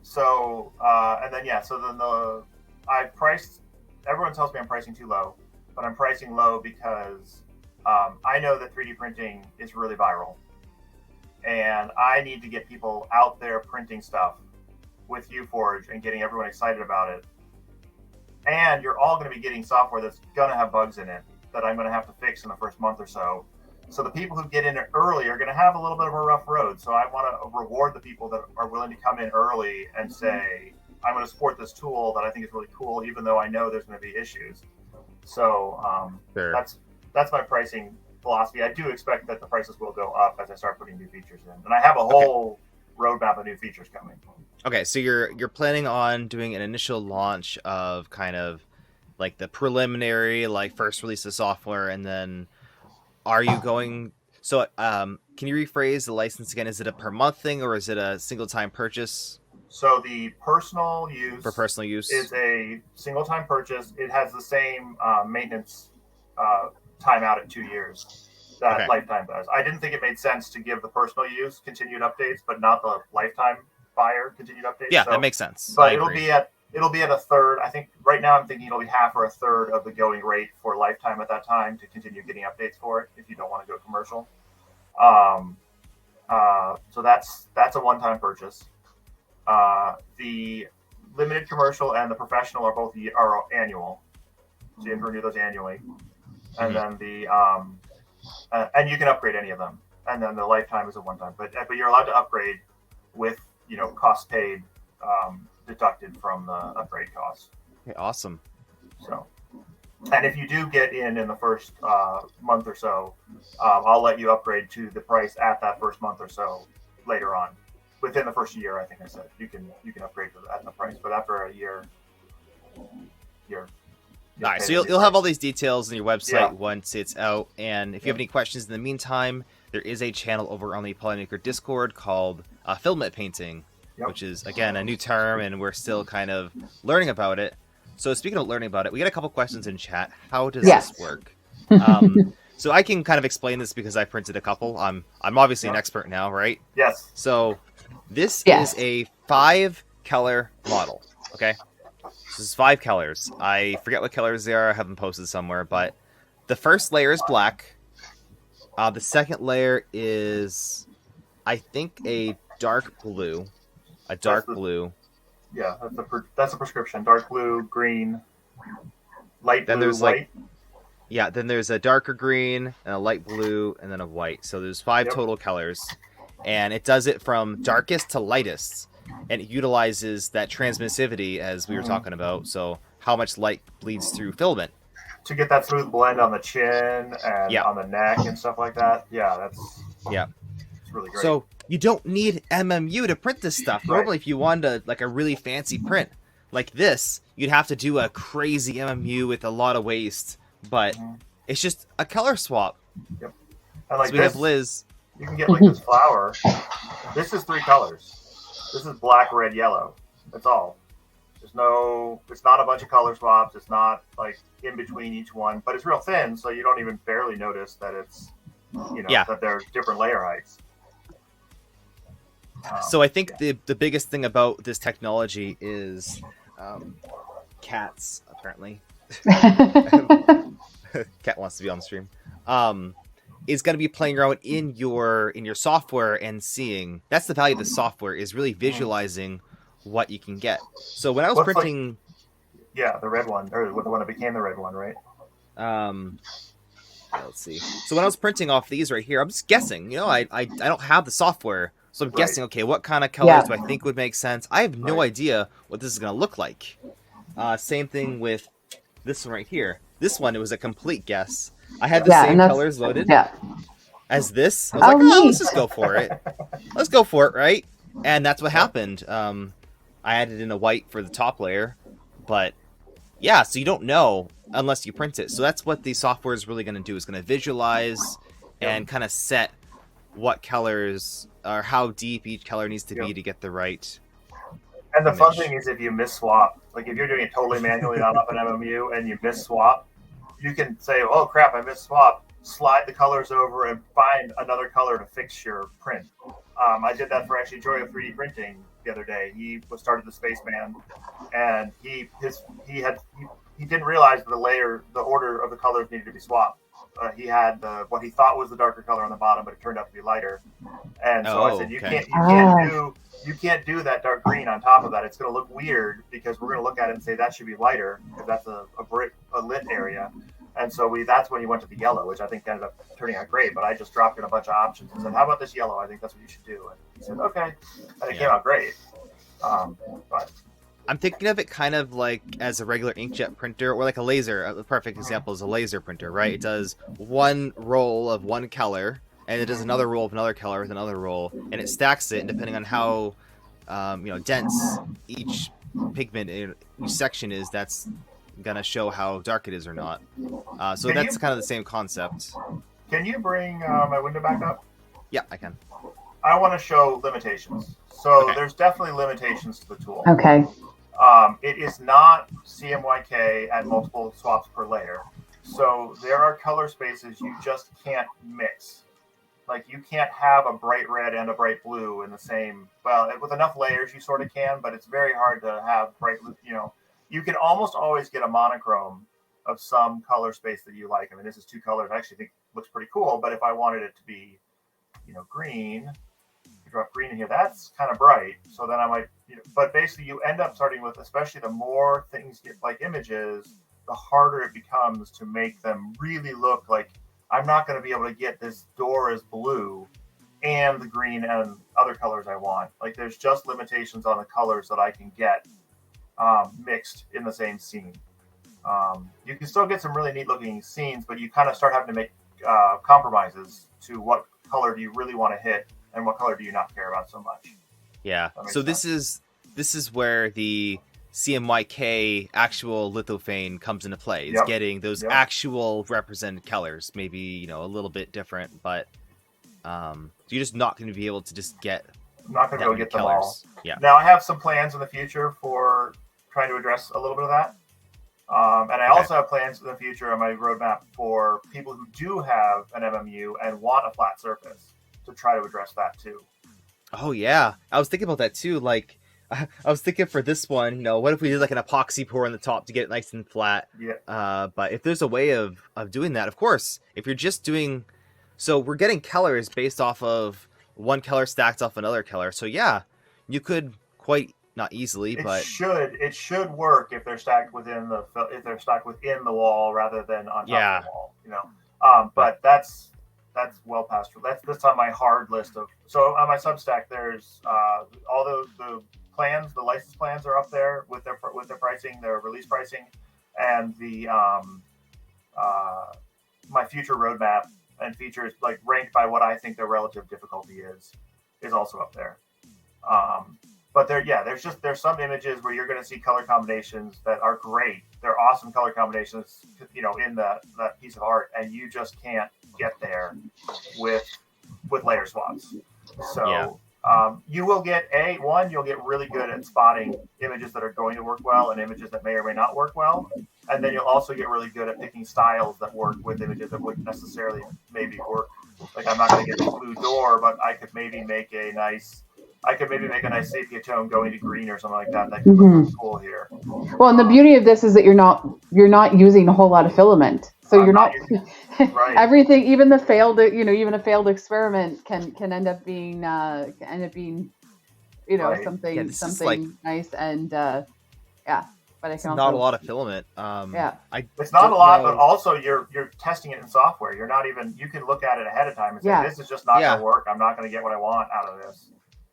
so and then I've priced. Everyone tells me I'm pricing too low, but I'm pricing low because I know that 3D printing is really viral, and I need to get people out there printing stuff with HueForge and getting everyone excited about it. And you're all going to be getting software that's going to have bugs in it that I'm going to have to fix in the first month or so. So the people who get in early are going to have a little bit of a rough road. So I want to reward the people that are willing to come in early and say, I'm going to support this tool that I think is really cool, even though I know there's going to be issues. So that's my pricing philosophy. I do expect that the prices will go up as I start putting new features in. And I have a whole roadmap of new features coming. Okay, so you're planning on doing an initial launch of kind of like the preliminary, like first release of software, and then are you going? So can you rephrase the license again? Is it a per month thing or is it a single time purchase? So the personal use for personal use is a single time purchase. It has the same maintenance timeout at 2 years that Lifetime does. I didn't think it made sense to give the personal use continued updates, but not the Lifetime buyer continued updates. Yeah, so, that makes sense. But it'll be at a third. I think right now I'm thinking it'll be half or a third of the going rate for Lifetime at that time to continue getting updates for it if you don't want to go commercial. So that's a one-time purchase. The limited commercial and the professional are both annual, so you have to renew those annually. And then the and you can upgrade any of them. And then the Lifetime is a one-time, but you're allowed to upgrade with cost paid deducted from the upgrade cost. Okay, awesome. So, and if you do get in the first month or so, I'll let you upgrade to the price at that first month or so later on. Within the first year, I think I said you can upgrade to that in the price, but after a year, you're nice. So you'll have all these details on your website once it's out. And if you have any questions in the meantime, there is a channel over on the Polymaker Discord called Filament Painting, which is again a new term, and we're still kind of learning about it. So speaking of learning about it, we got a couple questions in chat. How does this work? So I can kind of explain this because I printed a couple. I'm obviously an expert now, right? Yes. So this is a 5-color model. Okay. This is 5 colors. I forget what colors they are. I have them posted somewhere. But the first layer is black. The second layer is, I think, a dark blue. A dark blue. Yeah, that's a prescription. Dark blue, green, light blue, white. Then there's a darker green, and a light blue, and then a white. So there's 5 total colors. And it does it from darkest to lightest. And it utilizes that transmissivity, as we were talking about. So how much light bleeds through filament. To get that smooth blend on the chin and on the neck and stuff like that. Yeah, it's really great. So you don't need MMU to print this stuff. Normally, if you wanted a really fancy print like this, you'd have to do a crazy MMU with a lot of waste. But it's just a color swap. Yep. And like so we have Liz. You can get like this flower. This is 3 colors. This is black, red, yellow. That's all. It's not a bunch of color swaps. It's not like in between each one, but it's real thin, so you don't even barely notice that it's, that they're different layer heights. So I think the biggest thing about this technology is cats, apparently. Cat wants to be on the stream. Is going to be playing around in your software and seeing. That's the value of the software, is really visualizing what you can get. So when I was printing, the red one, or the one that became the red one, right? Let's see. So when I was printing off these right here, I'm just guessing. I don't have the software, so I'm guessing. Okay, what kind of colors do I think would make sense? I have no idea what this is going to look like. Same thing with this one right here. This one, it was a complete guess. I had the same colors loaded as this. I was like, let's just go for it. Let's go for it, right? And that's what happened. I added in a white for the top layer. But, so you don't know unless you print it. So that's what the software is really going to do. It's going to visualize and kind of set what colors, or how deep each color needs to be to get the right And the fun thing is if you miss swap, like if you're doing it totally manually, not up an MMU, and you miss swap, you can say, oh crap, I missed swap, slide the colors over and find another color to fix your print. I did that for actually Joy of 3D printing the other day. He started the Spaceman, and he didn't realize that the order of the colors needed to be swapped. He had what he thought was the darker color on the bottom, but it turned out to be lighter. And so I said, you can't do that dark green on top of that. It's going to look weird because we're going to look at it and say that should be lighter because that's a lit area. And so that's when he went to the yellow, which I think ended up turning out great. But I just dropped in a bunch of options and said, how about this yellow? I think that's what you should do. And he said, okay. And it came out great. But I'm thinking of it kind of like as a regular inkjet printer or like a laser. A perfect example is a laser printer, right? It does one roll of one color, and it does another roll of another color with another roll, and it stacks it, and depending on how dense each pigment, each section is, that's going to show how dark it is or not. So that's kind of the same concept. Can you bring my window back up? Yeah, I can. I want to show limitations. So Okay. there's definitely limitations to the tool. Okay. It is not CMYK at multiple swaps per layer. So there are color spaces you just can't mix. Like you can't have a bright red and a bright blue in the same, well, with enough layers you sort of can, but it's very hard to have bright, you can almost always get a monochrome of some color space that you like. I mean, this is 2 colors. I actually think it looks pretty cool, but if I wanted it to be, green, drop green in here, that's kind of bright. So then I might, but basically you end up starting with, especially the more things get like images, the harder it becomes to make them really look like I'm not going to be able to get this door as blue and the green and other colors I want. Like there's just limitations on the colors that I can get mixed in the same scene. You can still get some really neat looking scenes, but you kind of start having to make compromises to what color do you really want to hit and what color do you not care about so much. Yeah. So this is where the CMYK actual lithophane comes into play. It's getting those actual represented colors, maybe a little bit different, but you're just not going to be able to just get. I'm not going to be able to get them all. Yeah. Now I have some plans in the future for trying to address a little bit of that, and I also have plans in the future on my roadmap for people who do have an MMU and want a flat surface to try to address that too. Oh yeah, I was thinking about that too. Like, I was thinking for this one, what if we did like an epoxy pour on the top to get it nice and flat? Yeah. But if there's a way of doing that, of course, if you're just doing, so we're getting colors based off of one color stacked off another color. So yeah, you could quite not easily, but it should work if they're stacked within the wall rather than on top of the wall. But that's well past. That's on my hard list of. So on my Substack, there's all the plans, the license plans are up there with their pricing, their release pricing, and the my future roadmap and features like ranked by what I think their relative difficulty is also up there. But there's some images where you're going to see color combinations that are great. They're awesome color combinations, in that piece of art, and you just can't get there with layer swaps. So you will get you'll get really good at spotting images that are going to work well and images that may or may not work well, and then you'll also get really good at picking styles that work with images that wouldn't necessarily maybe work. Like I'm not going to get the blue door, but I could maybe make a nice sepia tone going to green or something like that. That could look cool here. Well, and the beauty of this is that you're not using a whole lot of filament, so you're not right. Everything, even a failed experiment can end up being right. something like, nice and But I can not a lot of filament. It's not a lot, but also you're testing it in software. You're not even. You can look at it ahead of time and say, "This is just not going to work. I'm not going to get what I want out of this."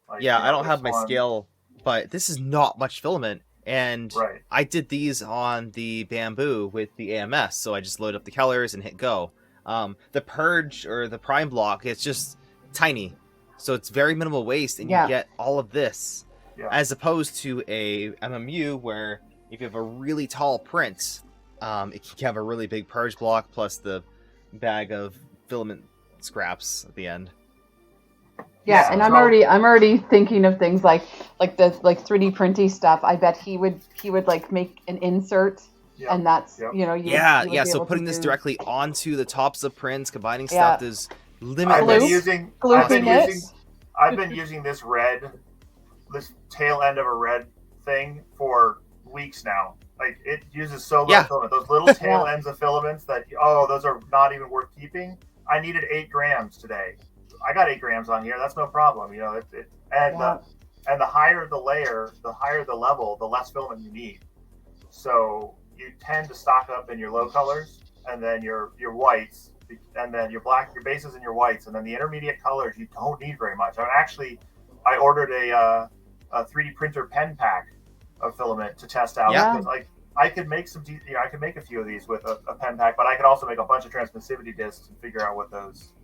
Like, I don't have my scale, but this is not much filament, and I did these on the Bamboo with the AMS, so I just load up the colors and hit go. The purge or the prime block, it's just tiny, so it's very minimal waste, and you get all of this, as opposed to a MMU where if you have a really tall print, it can have a really big purge block plus the bag of filament scraps at the end. Yeah, and I'm already thinking of things like the 3D printing stuff. I bet he would like make an insert, and that's So putting this directly onto the tops of prints, combining stuff is I've limitless. been using this tail end of a red thing for weeks now. Like it uses so little filament. Those little tail ends of filaments that those are not even worth keeping. I needed 8 grams today. I got 8 grams on here. That's no problem. The higher the layer, the higher the level, the less filament you need. So you tend to stock up in your low colors, and then your whites, and then your black, your bases and your whites, and then the intermediate colors you don't need very much. I ordered a 3D printer pen pack of filament to test out because I could make I could make a few of these with a pen pack, but I could also make a bunch of transmissivity discs and figure out what those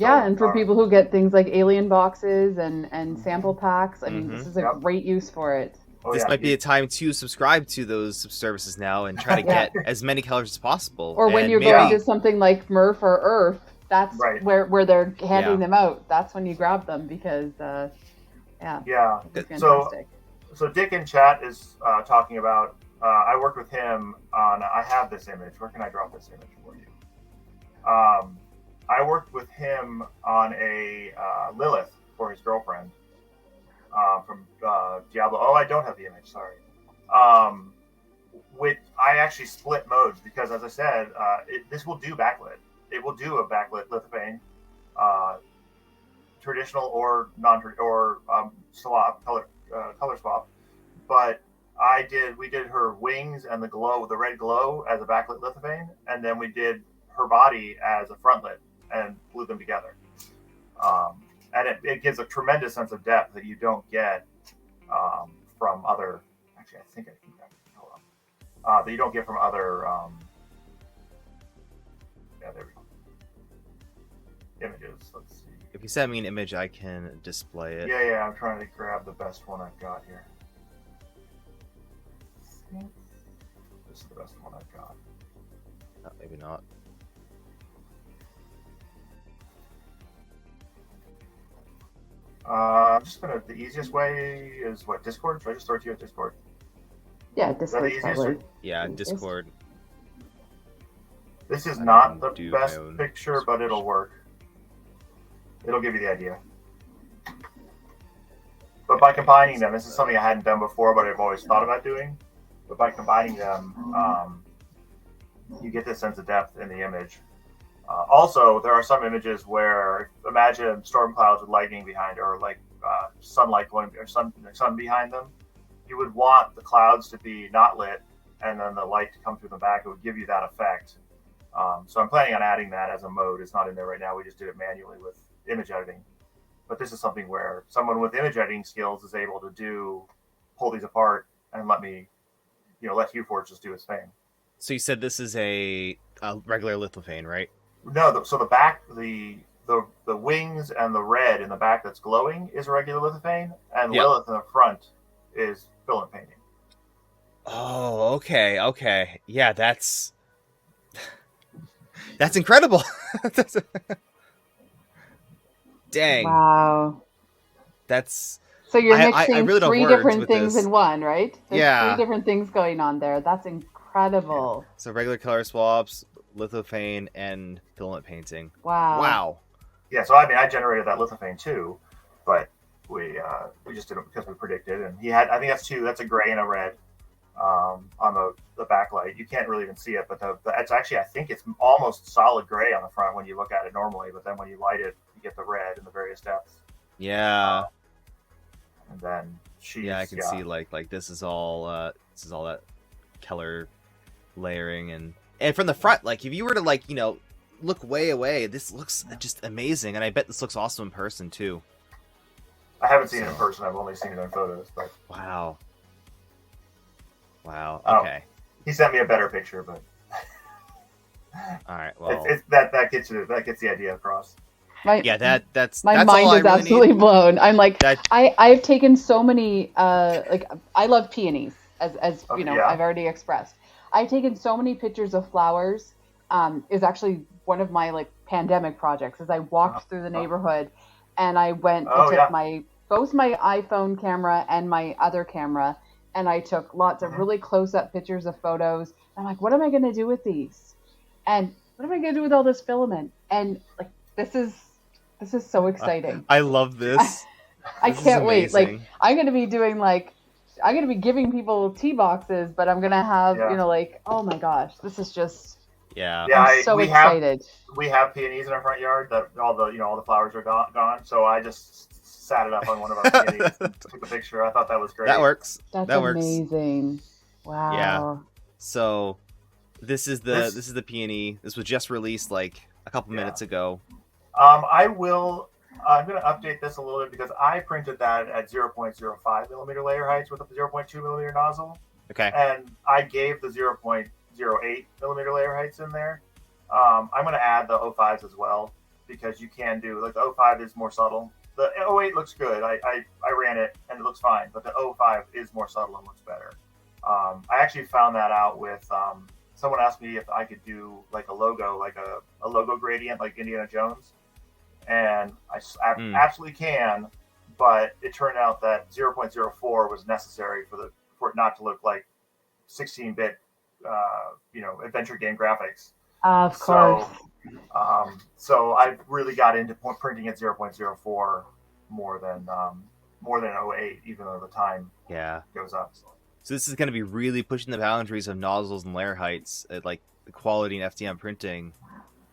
and for people who get things like alien boxes and sample packs, I mean, this is a great use for it. This might be a time to subscribe to those services now and try to get as many colors as possible. Or when you're going to something like Murph or Earth, that's right. where they're handing them out. That's when you grab them because yeah. it's fantastic. So Dick in chat is talking about. I worked with him on. I have this image. Where can I drop this image for you? I worked with him on a Lilith for his girlfriend from Diablo. Oh, I don't have the image. Sorry. Which I actually split modes because, as I said, this will do backlit. It will do a backlit lithophane, traditional or non or swap color swap. But we did her wings and the red glow as a backlit lithophane, and then we did her body as a frontlit and glue them together. And it gives a tremendous sense of depth that you don't get from other. Actually, I think I can. Hold on. That you don't get from other. Yeah, there we go. Images. Let's see. If you send me an image, I can display it. Yeah. I'm trying to grab the best one I've got here. This is the best one I've got. Oh, maybe not. I'm just gonna. The easiest way is what, Discord? Should I just throw it to you at Discord? Yeah, Discord probably. Yeah, Discord. This is not the best picture, but it'll work. It'll give you the idea. But by combining them, this is something I hadn't done before, but I've always thought about doing. But by combining them, you get this sense of depth in the image. Also, there are some images where, imagine storm clouds with lightning behind, or like sunlight going, or sun behind them. You would want the clouds to be not lit, and then the light to come through the back. It would give you that effect. So I'm planning on adding that as a mode. It's not in there right now. We just did it manually with image editing. But this is something where someone with image editing skills is able to pull these apart and let HueForge just do its thing. So you said this is a regular lithophane, right? No, so the back, the wings and the red in the back that's glowing is a regular lithophane, and Lilith in the front is filament painting. Oh, okay. Yeah, that's incredible. Dang. Wow. That's so you're mixing I really don't three have words different with things this. in one, right? There's 3 different things going on there. That's incredible. Yeah. So regular color swaps, lithophane, and filament painting. Wow. Yeah, so I generated that lithophane too, but we just did it because we predicted, and he had, I think that's a gray and a red on the backlight. You can't really even see it, but it's actually, I think it's almost solid gray on the front when you look at it normally, but then when you light it, you get the red in the various depths. Yeah. And then I can see like this is all that color layering, and from the front, like if you were to look way away, this looks just amazing, and I bet this looks awesome in person too. I haven't seen it in person. I've only seen it in photos. But wow. Okay. He sent me a better picture, but all right. Well, that gets the idea across. That's my mind is really absolutely blown. I'm like, I've taken so many I love peonies, as you know, I've already expressed. I've taken so many pictures of flowers. Is actually one of my pandemic projects. As I walked through the neighborhood, and I went and took both my iPhone camera and my other camera, and I took lots of really close-up pictures of photos. I'm like, what am I going to do with these? And what am I going to do with all this filament? And this is so exciting. I love this. I can't wait. I'm going to be doing I'm going to be giving people tea boxes, but I'm going to have, oh my gosh, this is just, I'm so excited. We have peonies in our front yard that all the flowers are gone. So I just sat it up on one of our peonies and took a picture. I thought that was great. That works. That's works. Amazing. Wow. Yeah. So this is the peony. This was just released a couple minutes ago. I'm going to update this a little bit because I printed that at 0.05 millimeter layer heights with a 0.2 millimeter nozzle. Okay. And I gave the 0.08 millimeter layer heights in there. I'm going to add the 05s as well because you can do the 05 is more subtle. The 08 looks good. I ran it and it looks fine, but the 05 is more subtle and looks better. I actually found that out with someone asked me if I could do like a logo, like a logo gradient, like Indiana Jones, and I absolutely can. But it turned out that 0.04 was necessary for it not to look like 16-bit, adventure game graphics. Of course. So I really got into printing at 0.04 more than 08, even though the time goes up. So this is going to be really pushing the boundaries of nozzles and layer heights, like the quality in FDM printing.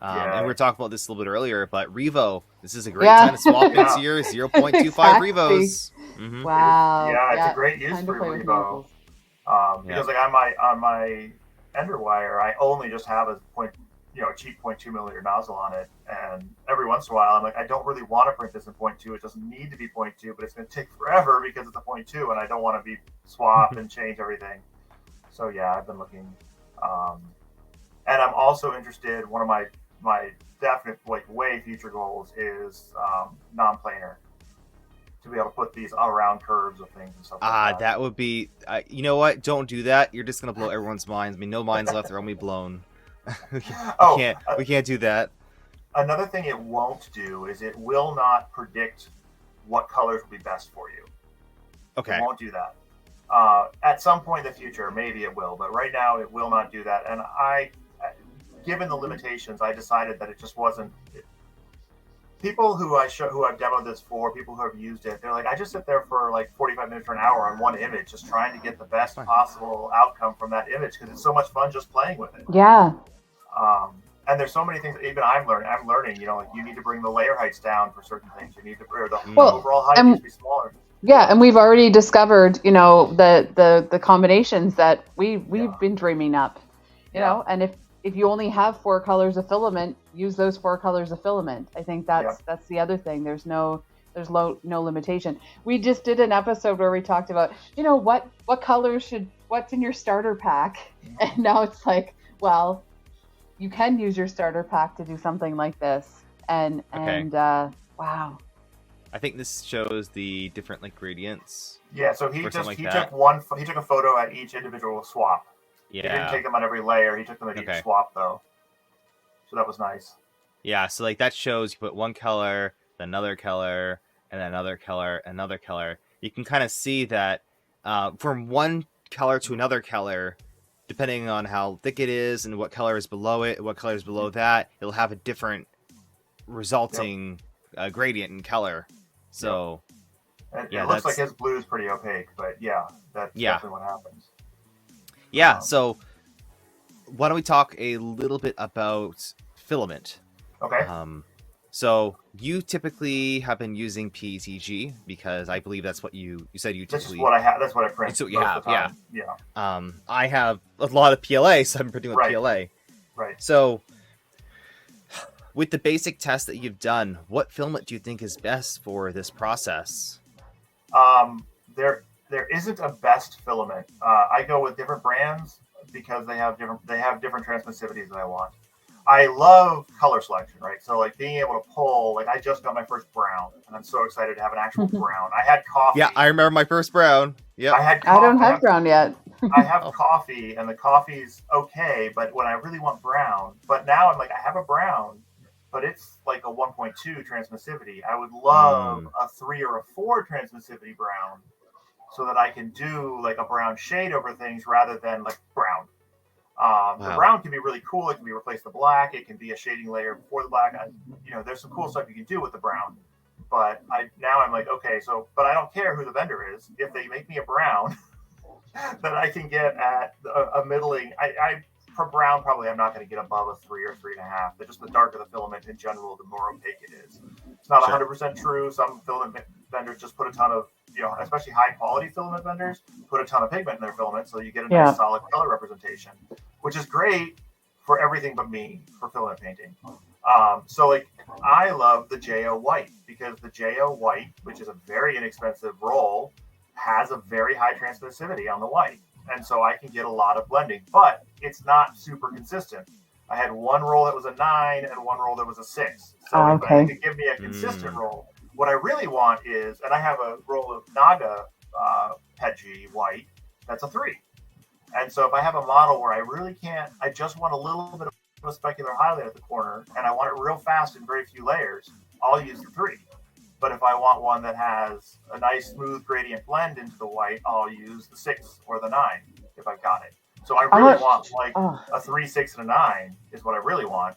And we were talking about this a little bit earlier, but Revo, this is a great time to swap into your 0.25 exactly. Revos. Mm-hmm. Wow. It's a great use for Revo. Because like on my Enderwire, I only just have a cheap 0.2 milliliter nozzle on it, and every once in a while I'm like, I don't really want to print this in 0.2. It doesn't need to be 0.2, but it's going to take forever because it's a 0.2, and I don't want to be swap and change everything. So yeah, I've been looking, and I'm also interested. One of my definite way future goals is non-planar, to be able to put these around curves of things and stuff like that. That would be, you know what? Don't do that. You're just going to blow everyone's minds. I mean, no minds left are only blown. we can't do that. Another thing it won't do is it will not predict what colors will be best for you. Okay. It won't do that. At some point in the future, maybe it will, but right now it will not do that. And given the limitations, I decided that it just wasn't. People who I've demoed this for, people who have used it, they're like, I just sit there for like 45 minutes or an hour on one image, just trying to get the best possible outcome from that image because it's so much fun just playing with it. Yeah. And there's so many things that even I'm learning, like you need to bring the layer heights down for certain things. You need to, or the overall height needs to be smaller. Yeah, and we've already discovered, the combinations that we've been dreaming up, you know, and if you only have 4 colors of filament, use those 4 colors of filament. I think that's the other thing. There's no limitation. We just did an episode where we talked about, what colors what's in your starter pack, and now it's like, well, you can use your starter pack to do something like this, and wow. I think this shows the different gradients. Yeah, so he took a photo at each individual swap. Yeah. He didn't take them on every layer. He took them at each swap, though. So that was nice. Yeah, so that shows you put one color, then another color, and then another color, another color. You can kind of see that from one color to another color, depending on how thick it is and what color is below it, what color is below that, it'll have a different resulting gradient in color. So, it looks like his blue is pretty opaque, but that's definitely what happens. Yeah, so why don't we talk a little bit about Filament? Okay. So you typically have been using PETG because I believe that's what you said you typically. This is what I have. That's what I print. That's what you have. Yeah. I have a lot of PLA, so I'm printing with PLA. Right. So with the basic test that you've done, what filament do you think is best for this process? There isn't a best filament. I go with different brands because they have different transmissivities that I want. I love color selection, right? So like being able to pull, like I just got my first brown, and I'm so excited to have an actual brown. I had coffee. Yeah, I remember my first brown. Yeah, I don't have brown yet. I have coffee, and the coffee's okay, but when I really want brown, but now I'm like, I have a brown, but it's like a 1.2 transmissivity. I would love a 3 or a 4 transmissivity brown, so that I can do like a brown shade over things rather than like brown. The brown can be really cool. It can be replace the black. It can be a shading layer before the black. There's some cool stuff you can do with the brown. But I'm like, okay, but I don't care who the vendor is. If they make me a brown that I can get at a middling, for brown probably I'm not going to get above a 3 or 3.5. But just the darker the filament in general, the more opaque it is. It's not 100% true. Some filament vendors just put a ton of, especially high quality filament vendors, put a ton of pigment in their filament, so you get a nice solid color representation, which is great for everything but me for filament painting. So like I love the JO white because the JO white, which is a very inexpensive roll, has a very high transmissivity on the white, and so I can get a lot of blending, but it's not super consistent. I had one roll that was a 9 and one roll that was a 6. So if I could give me a consistent roll. What I really want is, and I have a roll of Naga PETG white, that's a 3. And so if I have a model where I really can't, I just want a little bit of a specular highlight at the corner, and I want it real fast in very few layers, I'll use the 3. But if I want one that has a nice smooth gradient blend into the white, I'll use the 6 or the 9 if I've got it. So I really want like a 3, 6, and a 9 is what I really want.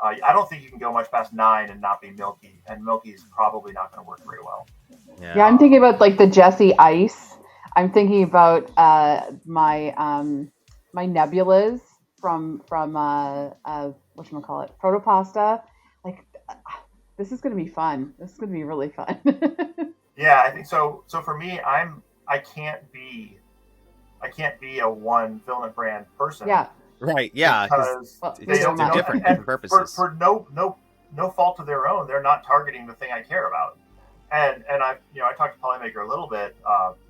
I don't think you can go much past 9 and not be milky, and milky is probably not going to work very well. Yeah, I'm thinking about like the Jessie Ice. I'm thinking about my my nebulas from whatchamacallit, Protopasta. Like, this is going to be fun. This is going to be really fun. Yeah, I think so. So for me, I can't be a one filament brand person. Yeah. Right. Yeah. Because they're different purposes. For no fault of their own, they're not targeting the thing I care about. And I talked to Polymaker a little bit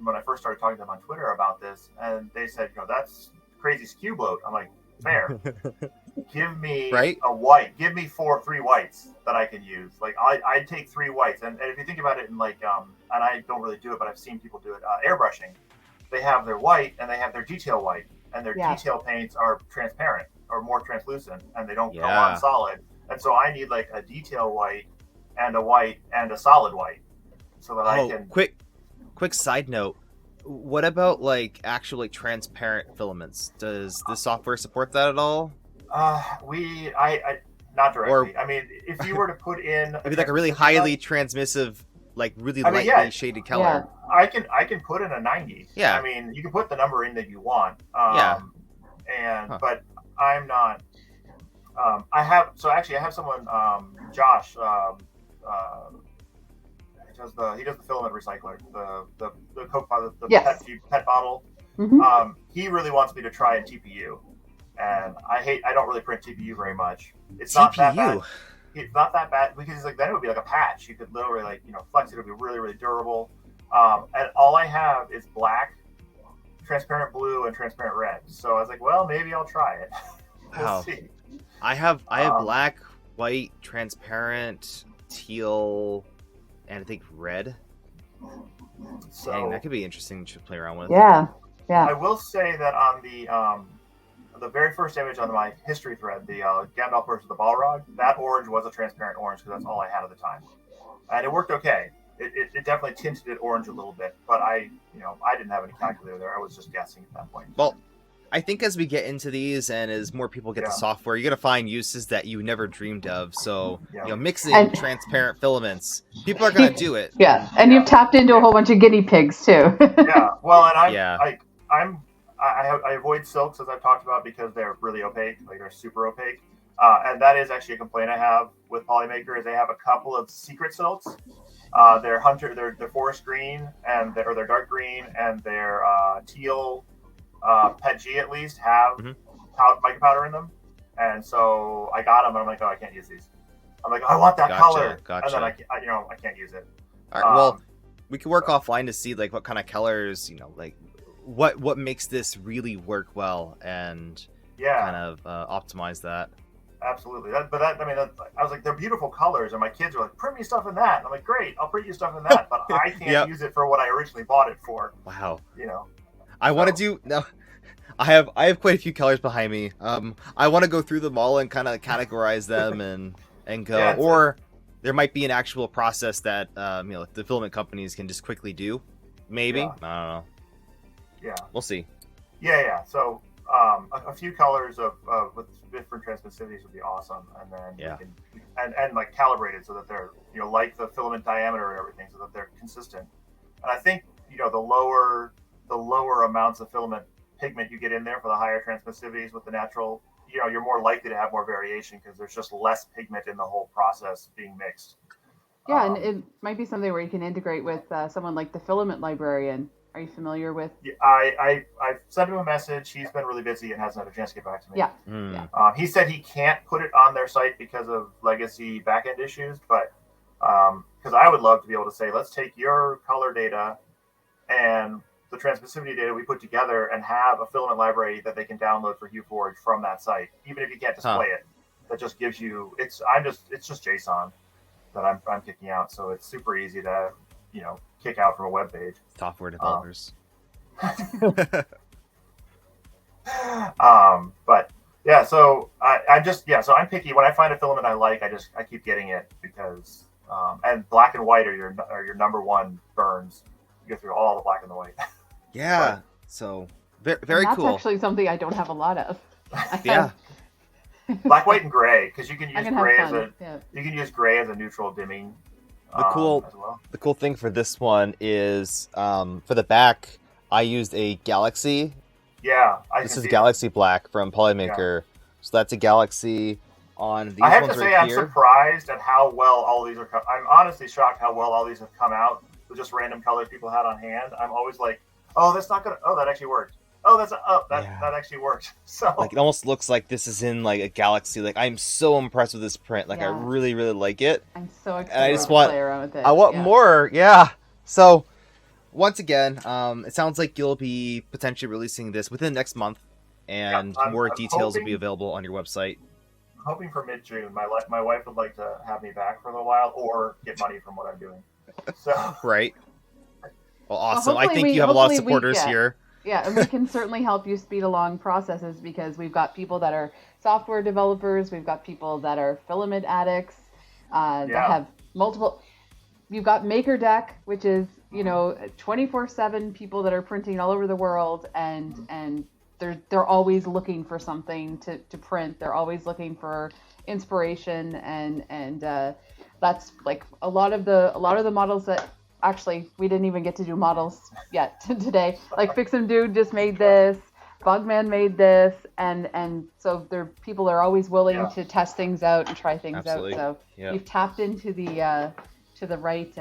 when I first started talking to them on Twitter about this, and they said, that's crazy skew bloat. I'm like, fair. Give me a white. Give me 3 whites that I can use. Like I'd take 3 whites. And if you think about it in like, and I don't really do it, but I've seen people do it, airbrushing. They have their white and they have their detail white, and their detail paints are transparent or more translucent, and they don't go on solid. And so I need like a detail white and a solid white, so that I can. Quick side note. What about like actually transparent filaments? Does the software support that at all? I not directly. I mean, if you were to put in maybe like a really highly transmissive, like really lightly shaded color. I can put in a 90. Yeah. I mean, you can put the number in that you want. But I'm not. I have someone, Josh. He does the filament recycler, the Coke bottle, the pet bottle. Mm-hmm. He really wants me to try a TPU, and I don't really print TPU very much. It's TPU. not that bad. It's not that bad because then it would be like a patch. You could literally flex it. It would be really, really durable. And all I have is black, transparent blue, and transparent red. So I was like, well, maybe I'll try it. We'll see. I have black, white, transparent, teal, and I think red. So dang, that could be interesting to play around with. Yeah. I will say that on the very first image on my history thread, the Gandalf versus the Balrog, that orange was a transparent orange because that's all I had at the time, and it worked okay. It definitely tinted it orange a little bit, but I didn't have any calculator there. I was just guessing at that point. Well, I think as we get into these and as more people get the software, you're going to find uses that you never dreamed of. So, mixing transparent filaments, people are going to do it. Yeah, and you've tapped into a whole bunch of guinea pigs too. Yeah, well, and I avoid silks, as I've talked about, because they're really opaque, like they're super opaque. And that is actually a complaint I have with Polymaker, is they have a couple of secret silks. Their forest green and their dark green and their teal PET G at least have mica powder in them, and so I got them, and I'm like, I can't use these. I'm like, I want that color, and then I can't use it. All right, well, we can work offline to see like what kind of colors, like what makes this really work well, and kind of optimize that. Absolutely. I was like, they're beautiful colors, and my kids are like, print me stuff in that. And I'm like, great, I'll print you stuff in that, but I can't use it for what I originally bought it for. Wow. I want to do no. I have quite a few colors behind me. I want to go through them all and kind of categorize them and go. Or there might be an actual process that the filament companies can just quickly do. Maybe I don't know. Yeah, we'll see. Yeah. So a few colors with different transmissivities would be awesome, and then and like calibrated so that they're like the filament diameter and everything, so that they're consistent. And I think the lower amounts of filament pigment you get in there for the higher transmissivities with the natural, you're more likely to have more variation because there's just less pigment in the whole process being mixed. Yeah, and it might be something where you can integrate with someone like the filament librarian. Are you familiar with? Yeah, I sent him a message. He's been really busy and hasn't had a chance to get back to me. Yeah. He said he can't put it on their site because of legacy backend issues, but because I would love to be able to say, let's take your color data and the transmissivity data we put together and have a filament library that they can download for HueForge from that site, even if you can't display it. That just gives you it's just JSON that I'm kicking out, so it's super easy to kick out from a web page. Software developers. But yeah, so so I'm picky. When I find a filament I like, I keep getting it because and black and white are your number one burns. You go through all the black and the white. Yeah. But, so very that's cool. That's actually something I don't have a lot of. Yeah. Black, white, and gray, because you can use gray as a neutral dimming. As well. The cool thing for this one is for the back, I used a Galaxy. Yeah, this is Galaxy Black from Polymaker. Yeah. So that's a Galaxy on these. I have to say, I'm surprised at how well all these are. I'm honestly shocked how well all these have come out with just random colors people had on hand. I'm always like, oh, that's not gonna. Oh, that actually worked. Oh, that actually worked. So like it almost looks like this is in like a Galaxy. Like I'm so impressed with this print. Like I really like it. I'm so excited and I just to play around with it. I want more. Yeah. So once again, it sounds like you'll be potentially releasing this within the next month, and more details will be available on your website. I'm hoping for mid-June. My wife would like to have me back for a little while or get money from what I'm doing. So right. Well, awesome. I think you have a lot of supporters here. Yeah, and we can certainly help you speed along processes because we've got people that are software developers, we've got people that are filament addicts, that have multiple. You've got MakerDeck, which is 24/7 people that are printing all over the world, and they're always looking for something to print. They're always looking for inspiration, and that's like a lot of the models that. Actually, we didn't even get to do models yet today. Like Fix'em Dude just made this, Bugman made this, and so people are always willing to test things out and try things out. So you've tapped into the right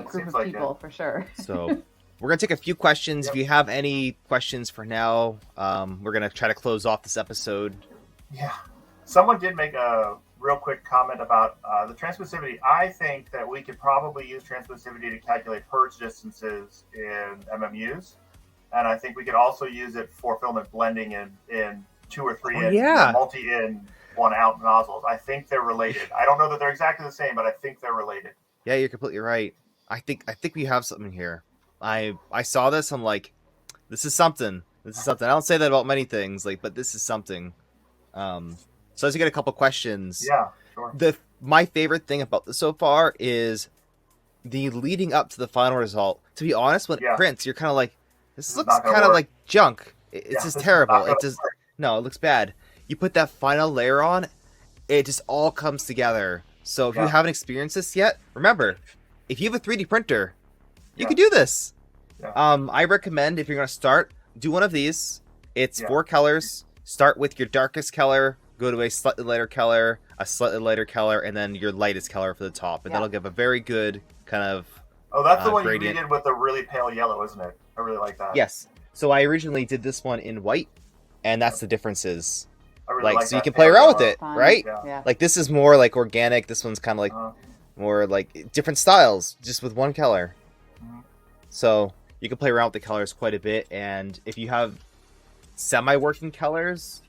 group of people for sure. So we're gonna take a few questions. If you have any questions for now, we're gonna try to close off this episode. Yeah, someone did make a real quick comment about the transmissivity. I think that we could probably use transmissivity to calculate purge distances in MMUs. And I think we could also use it for filament blending in 2 or 3 multi-in, 1 out nozzles. I think they're related. I don't know that they're exactly the same, but I think they're related. Yeah, you're completely right. I think we have something here. I saw this, I'm like, this is something. I don't say that about many things, but this is something. So as you get a couple questions, sure. My favorite thing about this so far is the leading up to the final result. To be honest, when it prints, you're kind of like, this looks kind of like junk. It's just terrible. It looks bad. You put that final layer on, it just all comes together. So if you haven't experienced this yet, remember, if you have a 3D printer, you can do this. Yeah. I recommend if you're going to start, do one of these. It's 4 colors. Start with your darkest color. Go to a slightly lighter color, and then your lightest color for the top. And that'll give a very good kind of Oh, that's the one gradient. You did with the really pale yellow, isn't it? I really like that. Yes. So I originally did this one in white, and that's the differences. I really like so that you can play around with it, fun. right? Yeah. Like this is more like organic. This one's kind of like more like different styles, just with one color. Mm-hmm. So you can play around with the colors quite a bit, and if you have semi-working colors,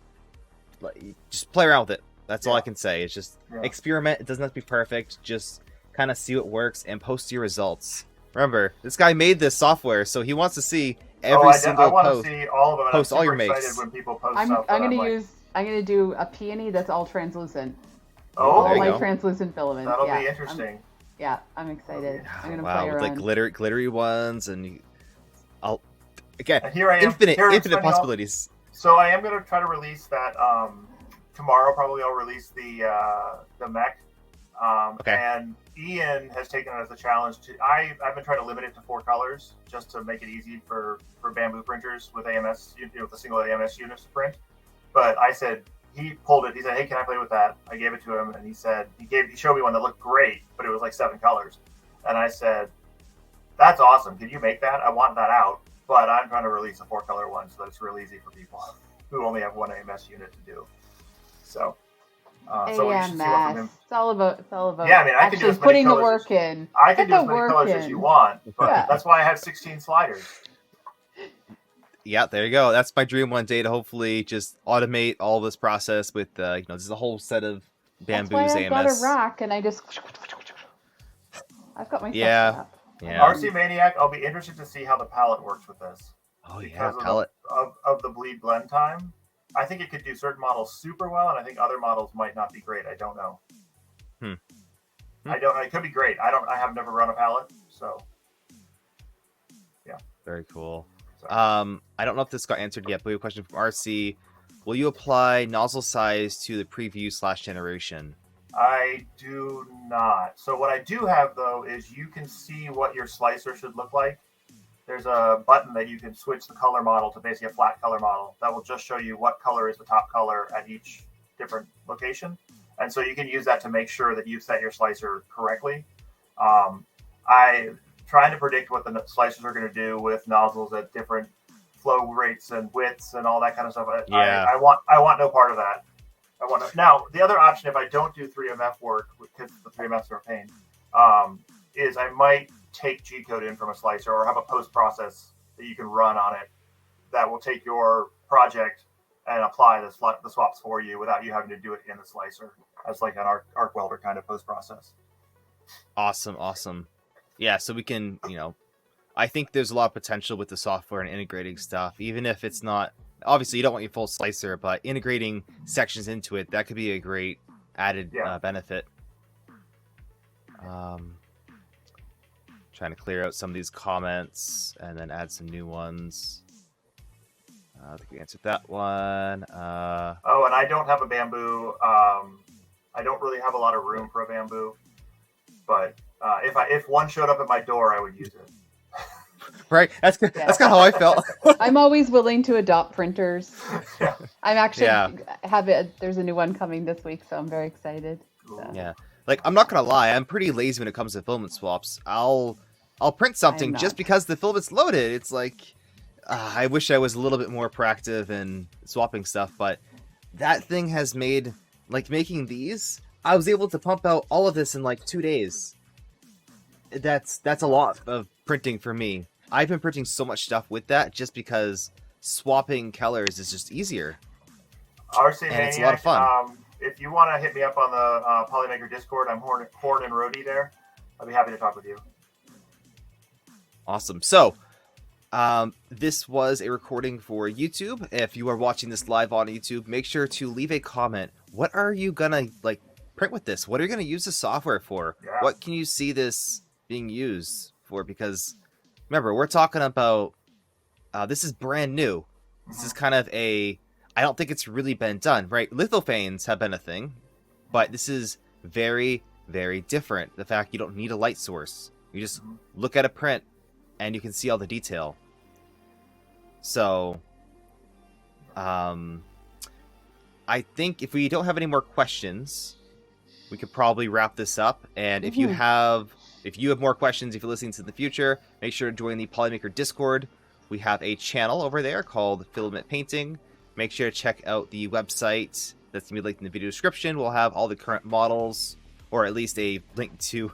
just play around with it. That's all I can say. It's just experiment. It doesn't have to be perfect. Just kind of see what works and post your results. Remember, this guy made this software, so he wants to see every single post. I want to see all of them. Post all your makes. When people post I'm gonna do a peony that's all translucent. All my translucent filament. That'll be interesting. I'm excited. I'm gonna play around. With like glittery ones, and I'll again. And here I am. Infinite possibilities. So I am gonna try to release that tomorrow. Probably I'll release the mech. And Ian has taken it as a challenge I've been trying to limit it to 4 colors just to make it easy for bamboo printers with AMS, with a single AMS units to print. But he pulled it. He said, "Hey, can I play with that?" I gave it to him, and he showed me one that looked great, but it was like 7 colors. And I said, "That's awesome. Can you make that? I want that out, but I'm trying to release a 4-color one so that it's real easy for people who only have one AMS unit to do." So. So AMS. It's all about. Yeah, I mean, I can do putting the work in. I can do as many colors as you want, but that's why I have 16 sliders. Yeah, there you go. That's my dream one day to hopefully just automate all this process with there's a whole set of bamboos. That's why AMS. I've got a rack, and I've got my Yeah. RC Maniac, I'll be interested to see how the palette works with this. Oh yeah, because pellet. of the bleed blend time. I think it could do certain models super well, and I think other models might not be great. I don't know. I don't. It could be great. I have never run a pallet, so yeah. Very cool. Sorry. I don't know if this got answered yet, but we have a question from RC. Will you apply nozzle size to the preview/generation? I do not. So what I do have though is you can see what your slicer should look like. There's a button that you can switch the color model to basically a flat color model that will just show you what color is the top color at each different location. And so you can use that to make sure that you've set your slicer correctly. I trying to predict what the slicers are going to do with nozzles at different flow rates and widths and all that kind of stuff. Yeah. I want no part of that. Now, the other option, if I don't do 3MF work, because the 3MFs are a pain, is I might take G-code in from a slicer or have a post-process that you can run on it that will take your project and apply the swaps for you without you having to do it in the slicer as like an arc welder kind of post-process. Awesome. Yeah, so we can, I think there's a lot of potential with the software and integrating stuff, even if it's not, obviously you don't want your full slicer, but integrating sections into it, that could be a great added benefit. Trying to clear out some of these comments and then add some new ones. I think we answered that one. Oh, and I don't have a bamboo. I don't really have a lot of room for a bamboo, but if one showed up at my door, I would use it. Right, that's kind of how I felt. I'm always willing to adopt printers. Yeah. I'm actually there's a new one coming this week, so I'm very excited. So. Yeah, like I'm not gonna lie, I'm pretty lazy when it comes to filament swaps. I'll print something just because the filament's loaded. It's like I wish I was a little bit more proactive in swapping stuff, but that thing has made, like making these, I was able to pump out all of this in like 2 days. That's a lot of printing for me. I've been printing so much stuff with that just because swapping colors is just easier. RC and Maniac, it's a lot of fun. If you want to hit me up on the Polymaker Discord, I'm Horn and Rody there. I'd be happy to talk with you. Awesome. So, this was a recording for YouTube. If you are watching this live on YouTube, make sure to leave a comment. What are you gonna print with this? What are you gonna use the software for? Yeah. What can you see this being used for? Because remember, we're talking about this is brand new. This is kind of I don't think it's really been done, right? Lithophanes have been a thing, but this is very, very different. The fact you don't need a light source. You just look at a print and you can see all the detail. So, I think if we don't have any more questions, we could probably wrap this up. And if you have more questions, if you're listening to the future, make sure to join the Polymaker Discord. We have a channel over there called Filament Painting. Make sure to check out the website that's going to be linked in the video description. We'll have all the current models, or at least a link to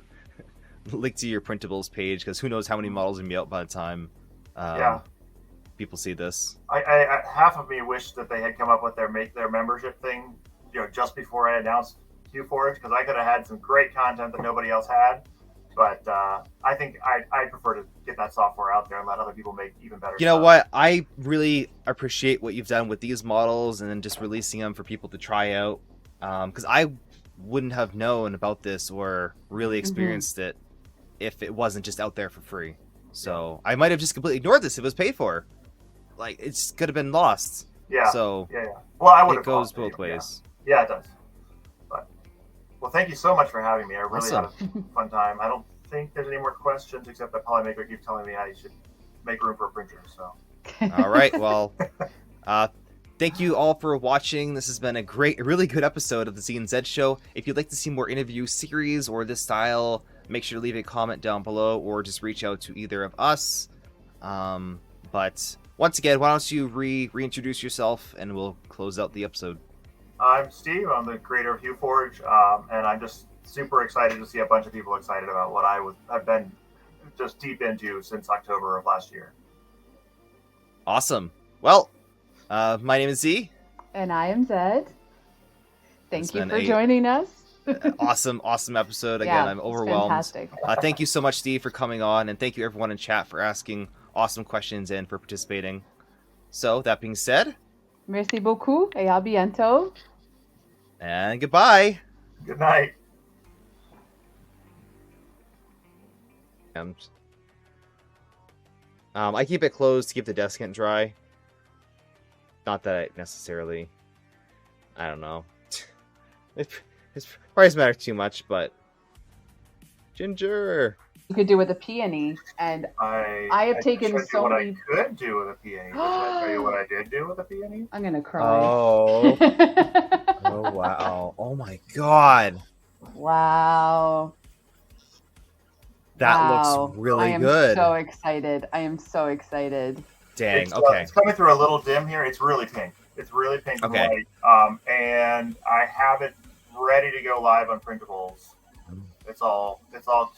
your printables page, because who knows how many models are going to be out by the time people see this. I half of me wish that they had come up with their membership thing, just before I announced HueForge, because I could have had some great content that nobody else had. But I think I prefer to get that software out there and let other people make even better stuff. You know what? I really appreciate what you've done with these models and then just releasing them for people to try out. Because I wouldn't have known about this or really experienced it if it wasn't just out there for free. So I might have just completely ignored this if it was paid for. Like, it just could have been lost. Yeah. So Well, I would. It goes both ways. Yeah, it does. Well, thank you so much for having me. I really had a fun time. I don't think there's any more questions, except that Polymaker keeps telling me how you should make room for a printer. So. All right. Well, thank you all for watching. This has been a really good episode of the Z and Z Show. If you'd like to see more interview series or this style, make sure to leave a comment down below or just reach out to either of us. But once again, why don't you reintroduce yourself and we'll close out the episode. I'm Steve. I'm the creator of HueForge, and I'm just super excited to see a bunch of people excited about what I've been just deep into since October of last year. Awesome. Well, my name is Z. And I am Zed. Thank you for joining us. awesome episode. Again, I'm overwhelmed. Fantastic. Thank you so much, Steve, for coming on, and thank you everyone in chat for asking awesome questions and for participating. So that being said, merci beaucoup et à bientôt. And goodbye. Good night. I keep it closed to keep the desiccant dry. Not that I necessarily, I don't know. It's probably doesn't matter too much, but ginger. You could do with a peony, and I have taken so many. What I could do with a peony. Did I tell you what I did do with a peony? I'm gonna cry. Oh. Oh wow! Oh my god! Wow! That looks really good. I am so excited. I am so excited. Dang. Okay. It's coming through a little dim here. It's really pink. It's really pink and white. And I have it ready to go live on printables. It's all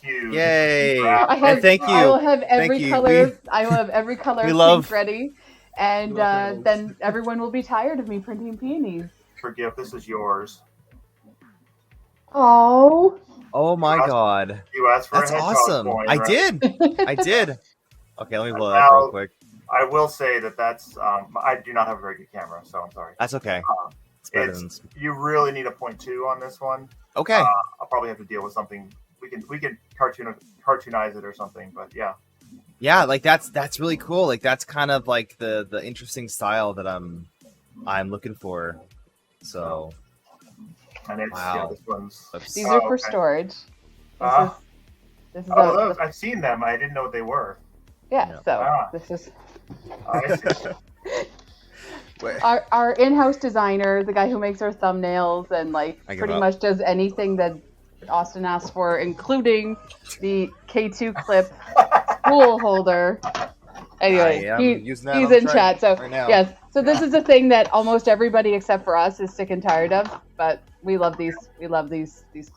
cute. Yay! And thank you. I will have every color. I will have every color pink ready, and then everyone will be tired of me printing peonies. Forgive, this is yours. Oh. Oh my god. You asked for That's a hedgehog awesome. coin, I right? did. I did. Okay, let me blow that real quick. I will say that's I do not have a very good camera, so I'm sorry. That's okay. You really need a 0.2 on this one. Okay. I'll probably have to deal with something. We can cartoonize it or something, but yeah. Yeah, like that's really cool. Like that's kind of like the interesting style that I'm looking for. So. And it's this one's. These are for storage. This is those I've seen them. I didn't know what they were. Yeah. So this is. I see. Our in-house designer, the guy who makes our thumbnails and pretty much does anything that Austin asks for, including the K2 clip spool holder. Anyway, he's in chat. So yes, so this is a thing that almost everybody except for us is sick and tired of, but we love these clips.